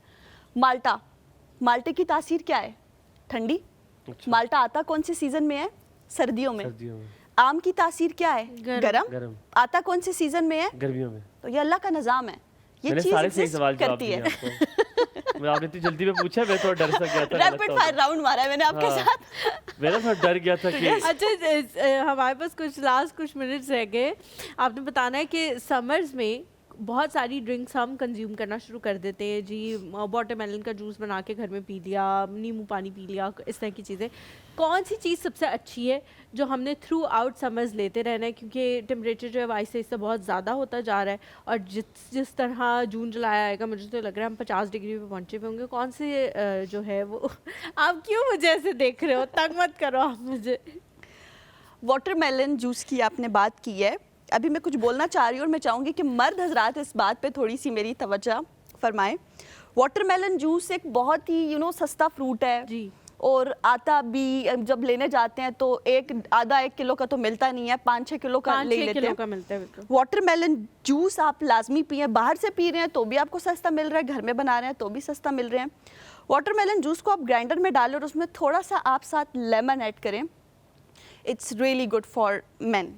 माल्टे की तासीर क्या है? ठंडी। अच्छा। माल्टा आता कौन से सीजन में है? सर्दियों में। सर्दियों में। आम की तासीर क्या है? गरम। आता कौन से सीजन में है? गर्मियों में। तो ये अल्लाह का निज़ाम है, ये मैंने चीज़ सारे सही exist सवाल जवाब करती दिए है। आपको। आपने इतनी जल्दी में पूछा, मैं थोड़ा डर सा गया था। रैपिड फायर राउंड मारा है मैंने आपके हाँ। साथ। मैं ना थोड़ा डर गया था कि अच्छा, हमारे पास कुछ मिनट्स रह गए। आपने बताना है कि समर्स में बहुत सारी ड्रिंक्स हम कंज्यूम करना शुरू कर देते हैं जी। वाटरमेलन का जूस बना के घर में पी लिया, नींबू पानी पी लिया, इस तरह की चीज़ें। कौन सी चीज़ सबसे अच्छी है जो हमने थ्रू आउट समर्स लेते रहना है, क्योंकि टेम्परेचर जो है आहिस्ते आहिस्ते बहुत ज़्यादा होता जा रहा है, और जिस तरह जून जुलाई आएगा मुझे तो लग रहा है हम 50 डिग्री पे पहुँचे हुए होंगे। कौन से जो है वो आप क्यों मुझे ऐसे देख रहे हो, तंग मत करो आप मुझे। वाटरमेलन जूस की आपने बात की है, अभी मैं कुछ बोलना चाह रही हूँ और मैं चाहूँगी कि मर्द हजरात इस बात पे थोड़ी सी मेरी तवज्जो फरमाएं। वाटरमेलन जूस एक बहुत ही सस्ता फ्रूट है जी। और आता भी जब लेने जाते हैं तो आधा एक किलो का तो मिलता नहीं है, 5-6 किलो का ले लेते हैं। का मिलता है बिल्कुल। वाटरमेलन जूस आप लाजमी पिए, बाहर से पी रहे हैं तो भी आपको सस्ता मिल रहा है, घर में बना रहे हैं तो भी सस्ता मिल रहे हैं। वाटरमेलन जूस को आप ग्राइंडर में डालें और उसमें थोड़ा सा आप साथ लेमन ऐड करें। It's really good for main,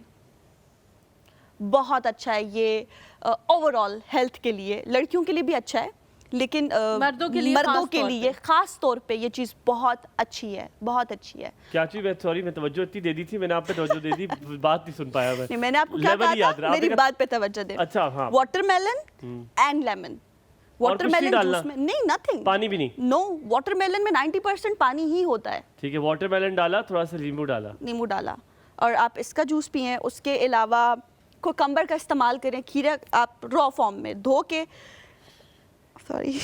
बहुत अच्छा है ये ओवरऑल हेल्थ के लिए। लड़कियों के लिए भी अच्छा है, लेकिन मर्दों के लिए खास तौर पे ये चीज़ बहुत अच्छी है, बहुत अच्छी है। क्या चीज, मैं सॉरी, मैं तवज्जो इतनी दे दी थी, मैंने आप पे तवज्जो दे दी, बात नहीं सुन पाया मैं। नहीं, मैंने आपको क्या लेमन कहा याद था, रहा, मेरी आपने बात पे तवज्जो दे। अच्छा, हाँ। Watermelon and lemon. और कुछ नहीं वाटरमेलन डालना? जूस में नहीं, नथिंग, पानी भी नहीं? नो, वाटरमेलन में 90% पानी ही होता है। ठीक है, वाटरमेलन डाला, थोड़ा सा नींबू डाला। नींबू डाला और आप इसका जूस पिए। उसके अलावा कोकम्बर का इस्तेमाल करें, खीरा आप रॉ फॉर्म में धो के, सॉरी।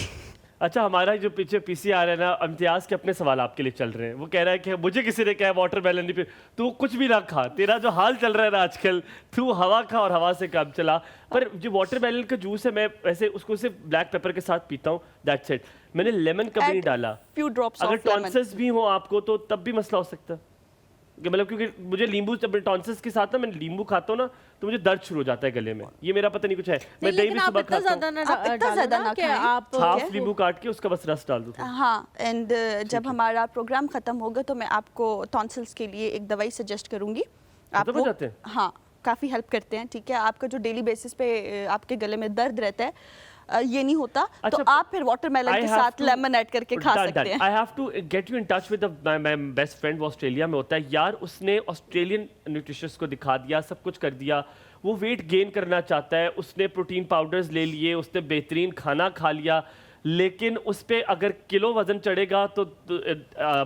अच्छा, हमारा जो पीछे पीसीआर है ना, इम्तियाज के अपने सवाल आपके लिए चल रहे हैं। वो कह रहा है कि मुझे किसी ने कहा वाटरमेलन नहीं पी, तू कुछ भी ना खा, तेरा जो हाल चल रहा है ना आजकल, तू हवा खा और हवा से काम चला। पर जो वाटरमेलन का जूस है, मैं वैसे उसको सिर्फ ब्लैक पेपर के साथ पीता हूँ, दैट्स इट। मैंने लेमन कभी नहीं डाला। फ्यू ड्रॉप्स अगर ऑफ लेमन। टॉन्सिस भी हो आपको तो तब भी मसला हो सकता है कि मतलब, क्योंकि मुझे नींबू, जब टॉन्सिस के साथ ना मैं नींबू खाता हूँ ना तो मुझे दर्द शुरू हो जाता है गले में। ये मेरा पता नहीं कुछ है। मैं दही भी सुबह खाता हूँ, आप इतना ज़्यादा ना खाएं। आप हाफ नींबू काट के उसका बस रस डाल दूँ। हाँ, एंड जब हमारा प्रोग्राम खत्म होगा तो मैं आपको टॉन्सिल्स के लिए एक दवाई सजेस्ट करूंगी। आप खत्म हो जाते हैं? हाँ, काफ़ी हेल्प करते हैं। ठीक है, आपका जो डेली बेसिस पे आपके गले में दर्द रहता है, ये नहीं होता। अच्छा, तो आप फिर वाटरमेलन के साथ लेमन ऐड करके खा सकते हैं। I have to get you in touch with my best friend, वो ऑस्ट्रेलिया में होता है यार। उसने ऑस्ट्रेलियन न्यूट्रिशनिस्ट को दिखा दिया, सब कुछ कर दिया। वो वेट गेन करना चाहता है, उसने प्रोटीन पाउडर्स ले लिए, उसने बेहतरीन खाना खा लिया, लेकिन उस पे अगर किलो वजन चढ़ेगा तो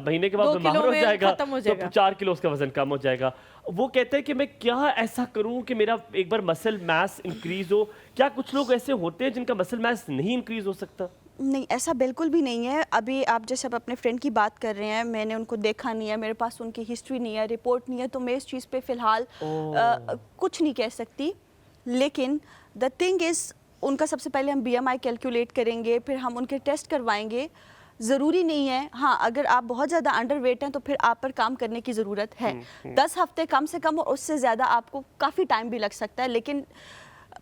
महीने के बाद बीमार हो जाएगा, तो 4 किलो उसका वजन कम हो जाएगा। वो कहते हैं कि मैं क्या ऐसा करूं कि मेरा एक बार मसल मास इंक्रीज हो। क्या कुछ लोग ऐसे होते हैं जिनका मसल मास नहीं इंक्रीज हो सकता? नहीं, ऐसा बिल्कुल भी नहीं है। अभी आप जैसे अब अपने फ्रेंड की बात कर रहे हैं, मैंने उनको देखा नहीं है, मेरे पास उनकी हिस्ट्री नहीं है, रिपोर्ट नहीं है, तो मैं इस चीज़ पे फ़िलहाल कुछ नहीं कह सकती। लेकिन द थिंग इज़, उनका सबसे पहले हम BMI कैलकुलेट करेंगे, फिर हम उनके टेस्ट करवाएंगे। ज़रूरी नहीं है, हाँ, अगर आप बहुत ज़्यादा अंडर वेट हैं तो फिर आप पर काम करने की ज़रूरत है। 10 हफ्ते कम से कम, और उससे ज़्यादा आपको काफ़ी टाइम भी लग सकता है, लेकिन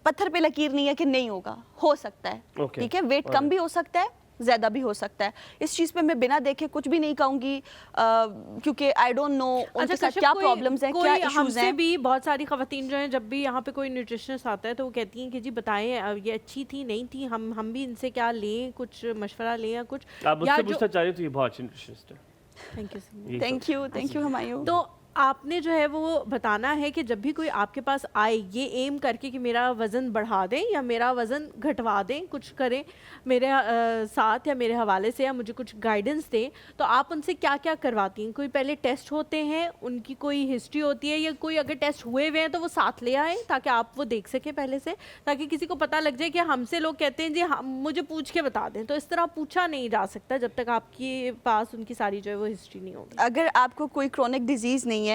पत्थर पे लकीर नहीं है कि नहीं होगा, हो सकता है। ठीक है, वेट कम भी हो सकता है, ज़्यादा भी हो सकता है। इस चीज़ पे मैं बिना देखे कुछ भी नहीं कहूँगी, क्योंकि आई डोंट नो उनके साथ क्या प्रॉब्लम्स हैं, क्या इश्यूज हैं। भी बहुत सारी खवातीन जो हैं, जब भी यहाँ पे कोई न्यूट्रिशनिस्ट आता है तो वो कहती हैं कि जी बताएं ये अच्छी थी नहीं थी, हम भी इनसे क्या लें, कुछ मशवरा लें या कुछ। आप मुझसे पूछना चाह रही हो तो ये बहुत अच्छी न्यूट्रिशनिस्ट है। Thank you Humayun. तो आपने जो है वो बताना है कि जब भी कोई आपके पास आए, ये एम करके कि मेरा वज़न बढ़ा दें या मेरा वज़न घटवा दें, कुछ करें मेरे साथ या मेरे हवाले से, या मुझे कुछ गाइडेंस दें, तो आप उनसे क्या क्या करवाती हैं? कोई पहले टेस्ट होते हैं, उनकी कोई हिस्ट्री होती है, या कोई अगर टेस्ट हुए हुए हैं तो वो साथ ले आएँ ताकि आप वो देख सकें पहले से, ताकि किसी को पता लग जाए कि हमसे लोग कहते हैं जी हम मुझे पूछ के बता दें, तो इस तरह पूछा नहीं जा सकता जब तक आपके पास उनकी सारी जो है वो हिस्ट्री नहीं होगी। अगर आपको कोई क्रोनिक डिजीज़ नहीं है,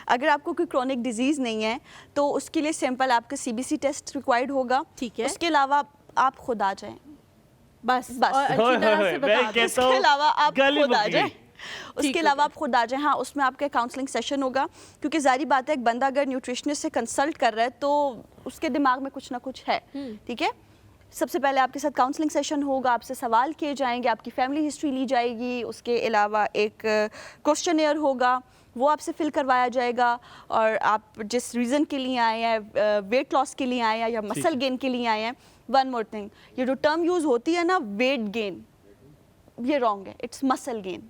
अगर आपको कोई क्रोनिक डिजीज़ नहीं है तो उसके लिए सिंपल आपका CBC टेस्ट रिक्वायर्ड होगा। ठीक है, उसके अलावा आप खुद आ जाएं, बस बस। और अच्छी तरह से बता दें। उसके अलावा आप खुद आ जाएं, उसके अलावा आप खुद आ जाएं। हाँ, उसमें आपका काउंसलिंग सेशन होगा, क्योंकि जारी बात है एक बंदा अगर न्यूट्रिशनिस्ट से कंसल्ट कर रहा है तो उसके दिमाग में कुछ ना कुछ है। ठीक है, सबसे पहले आपके साथ काउंसलिंग सेशन होगा, आपसे सवाल किए जाएंगे, आपकी फैमिली हिस्ट्री ली जाएगी, उसके अलावा एक क्वेश्चनेयर होगा, वो आपसे फिल करवाया जाएगा, और आप जिस रीज़न के लिए आए हैं, वेट लॉस के लिए आए हैं या मसल गेन के लिए आए हैं, वन मोर थिंग, ये जो टर्म यूज होती है ना वेट गेन, ये रॉन्ग है, इट्स मसल गेन।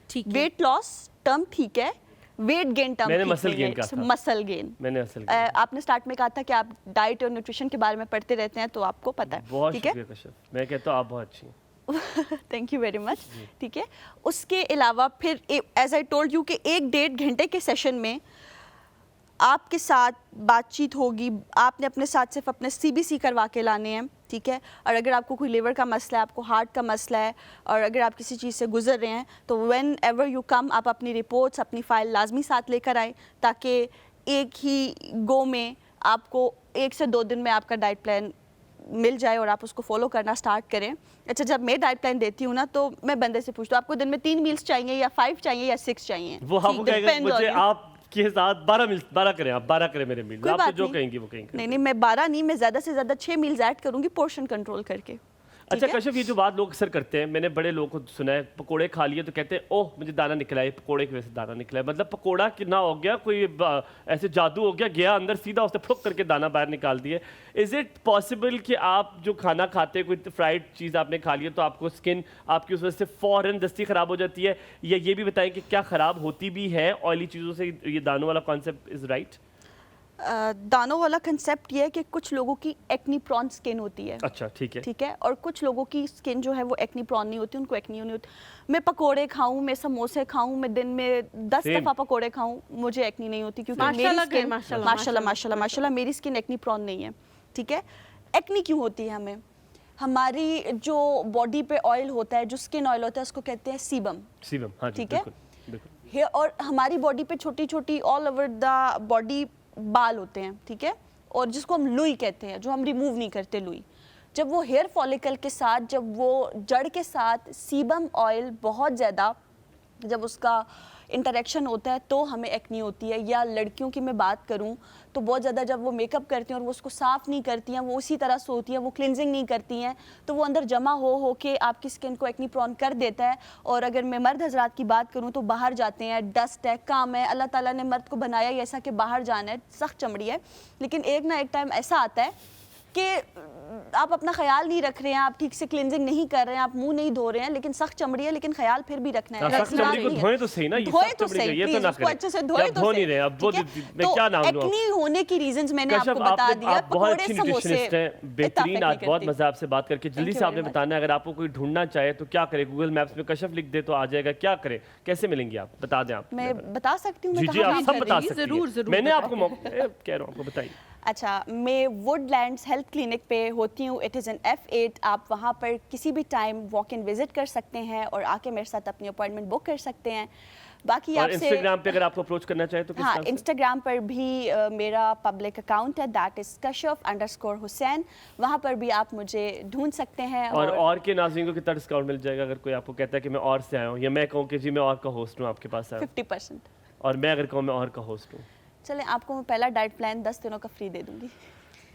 ठीक है। वेट लॉस टर्म ठीक है, वेट गेन टर्म मैंने ठीक muscle नहीं gain है, कहा it's था। muscle gain। मैंने असल आपने स्टार्ट में कहा था कि आप डाइट और न्यूट्रिशन के बारे में पढ़ते रहते हैं तो आपको पता है, बहुत ठीक है। शुक्रिया कश्यप, मैं कहता हूँ आप बहुत अच्छी हैं। थैंक यू वेरी मच, ठीक है। उसके अलावा फिर एज आई टोल्ड यू कि 1-1.5 घंटे के सेशन में आपके साथ बातचीत होगी, आपने अपने साथ सिर्फ अपने CBC करवा के लाने हैं, ठीक है। और अगर आपको कोई लिवर का मसला है, आपको हार्ट का मसला है, और अगर आप किसी चीज़ से गुजर रहे हैं तो व्हेन एवर यू कम आप अपनी रिपोर्ट्स, अपनी फ़ाइल लाजमी साथ लेकर आए, ताकि एक ही गो में आपको 1 से 2 दिन में आपका डाइट प्लान मिल जाए और आप उसको फॉलो करना स्टार्ट करें। अच्छा, जब मैं डाइट प्लान देती हूँ ना तो मैं बंदे से पूछती हूँ आपको दिन में 3 मील्स चाहिए या 5 चाहिए या 6 चाहिए। वो हम कहेंगे Depends on मुझे you। आपके साथ 12 करें, आप 12 करें मेरे मील, कोई आप तो बात जो नहीं। कहेंगी वो कहेंगे। नहीं, मैं 12 नहीं, मैं ज़्यादा से ज़्यादा 6 मील्स ऐड करूँगी पोर्शन कंट्रोल करके। अच्छा ठीक है? कश्यप, ये जो बात लोग अक्सर करते हैं, मैंने बड़े लोगों को सुना है, पकोड़े खा लिए तो कहते हैं ओह मुझे दाना निकला है, पकोड़े की वजह से दाना निकला है। मतलब पकोड़ा कितना हो गया, कोई ऐसे जादू हो गया, गया अंदर सीधा उसने फुक करके दाना बाहर निकाल दिए। इज इट पॉसिबल कि आप जो खाना खाते हैं, कोई फ्राइड चीज़ आपने खा ली तो आपको स्किन आपकी उस वजह से फ़ौरन दस्ती ख़राब हो जाती है, या ये भी बताएं कि क्या ख़राब होती भी है ऑयली चीज़ों से? ये दानों वाला कॉन्सेप्ट इज़ राइट? दानों वाला कंसेप्ट ये है कि कुछ लोगों की एक्नी प्रॉन स्किन होती है, अच्छा ठीक है। ठीक है, और कुछ लोगों की स्किन जो है वो एक्नी प्रॉन नहीं होती, उनको एक्नी नहीं होती। मैं पकोड़े खाऊं, मैं समोसे खाऊं, मैं दिन में 10 Same. दफ़ा पकोड़े खाऊं, मुझे एक्नी नहीं होती, क्योंकि मेरी माशाल्लाह स्किन माशाल्लाह, माशाल्लाह माशाल्लाह माशाल्लाह मेरी स्किन एक्नी प्रॉन नहीं है, ठीक है। एक्नी क्यों होती है हमें? हमारी जो बॉडी पे ऑयल होता है, जो स्किन ऑयल होता है, उसको कहते हैं सीबम, सीबम, हाँ जी, ठीक है। बिल्कुल बिल्कुल। हेयर, और हमारी बॉडी पे छोटी छोटी ऑल ओवर द बॉडी बाल होते हैं, ठीक है, और जिसको हम लुई कहते हैं, जो हम रिमूव नहीं करते लुई। जब वो हेयर फॉलिकल के साथ, जब वो जड़ के साथ सीबम ऑयल बहुत ज़्यादा जब उसका इंटरेक्शन होता है तो हमें एक्नी होती है। या लड़कियों की मैं बात करूं तो बहुत ज़्यादा जब वो मेकअप करती हैं और वो उसको साफ़ नहीं करती हैं, वो उसी तरह सोती हैं, वो क्लिनजिंग नहीं करती हैं, तो वो अंदर जमा हो के आपकी स्किन को एक्नी प्रॉन कर देता है। और अगर मैं मर्द हजरात की बात करूं तो बाहर जाते हैं, डस्ट है, काम है, अल्लाह ताला ने मर्द को बनाया ही ऐसा कि बाहर जाना है, सख्त चमड़ी है, लेकिन एक ना एक टाइम ऐसा आता है कि आप अपना ख्याल नहीं रख रहे हैं, आप ठीक से क्लिनजिंग नहीं कर रहे हैं, आप मुंह नहीं धो रहे हैं, लेकिन सख्त चमड़ी है, लेकिन ख्याल फिर भी रखना है। सख्त ऐसी बात चमड़ी को नहीं है। धोएं तो सही ना, ये धोएं सख्त तो चमड़ी को सही, ये तो प्लीज ना उसको करें। अच्छे से क्या धोएं तो धो नहीं सही, रहे, अब वो ठीक है? मैं क्या नाम लूं? एक्नी होने की रीजंस मैंने आपको कश्यप, बता दिया। आप बहुत पकोड़े अच्छी समोसे न्यूट्रिशनिस्ट हैं, बेहतरीन, आज बहुत मजा आपसे बात करके। जल्दी you से आपने very much. बताना है, अगर आपको कोई ढूंढना चाहे तो क्या करे? गूगल मैप्स में कश्यप लिख दे तो आ जाएगा, क्या करे, कैसे मिलेंगे आप, बता दें आप। मैं बता सकती हूँ जी मैं जी, कहाँ आप काम सब कर बता रही हूँ? सकती जरूर, हैं। जरूर मैंने बताओ। आपको मौका कह रहा हूँ, आपको बताइए। अच्छा, मैं वुडलैंड्स हेल्थ क्लिनिक पे होती हूँ, इट इज़ एन F8। आप वहाँ पर किसी भी टाइम वॉक इन विजिट कर सकते हैं और आके मेरे साथ अपनी अपॉइंटमेंट बुक कर सकते हैं। बाकी और आपसे इंस्टाग्राम पे अगर आपको अप्रोच करना चाहे तो किस हाँ, नाम से? इंस्टाग्राम पर भी मेरा पब्लिक अकाउंट है, दैट इज़ kashaf_Hussain। वहाँ पर भी आप मुझे ढूंढ सकते हैं। और के नाज़रीन को कितना डिस्काउंट मिल जाएगा अगर कोई आपको कहता है कि मैं और से आया हूँ, या मैं कहूँ कि जी मैं और का होस्ट हूँ, आपके पास आया हूँ, 50%। और मैं अगर कहूँ मैं और का होस्ट हूँ? चलें, आपको मैं पहला डाइट प्लान 10 दिनों का फ्री दे दूंगी।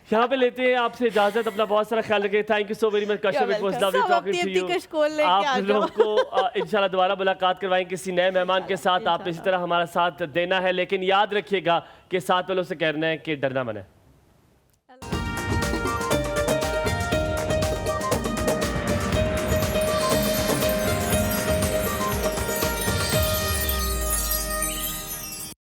यहाँ पे लेते हैं आपसे इजाजत, अपना बहुत सारा ख्याल रखिए। Thank you so very much Kashyap, it was lovely सब टॉकिंग अपनी टू यू। अपनी कशकोल लेके आ आप जाओ। लोगों को इंशाल्लाह दोबारा मुलाकात करवाएंगे किसी नए मेहमान के साथ। आप इसी तरह हमारा साथ देना है, लेकिन याद रखिएगा कि साथ वालों से कहना है कि डरना मना है।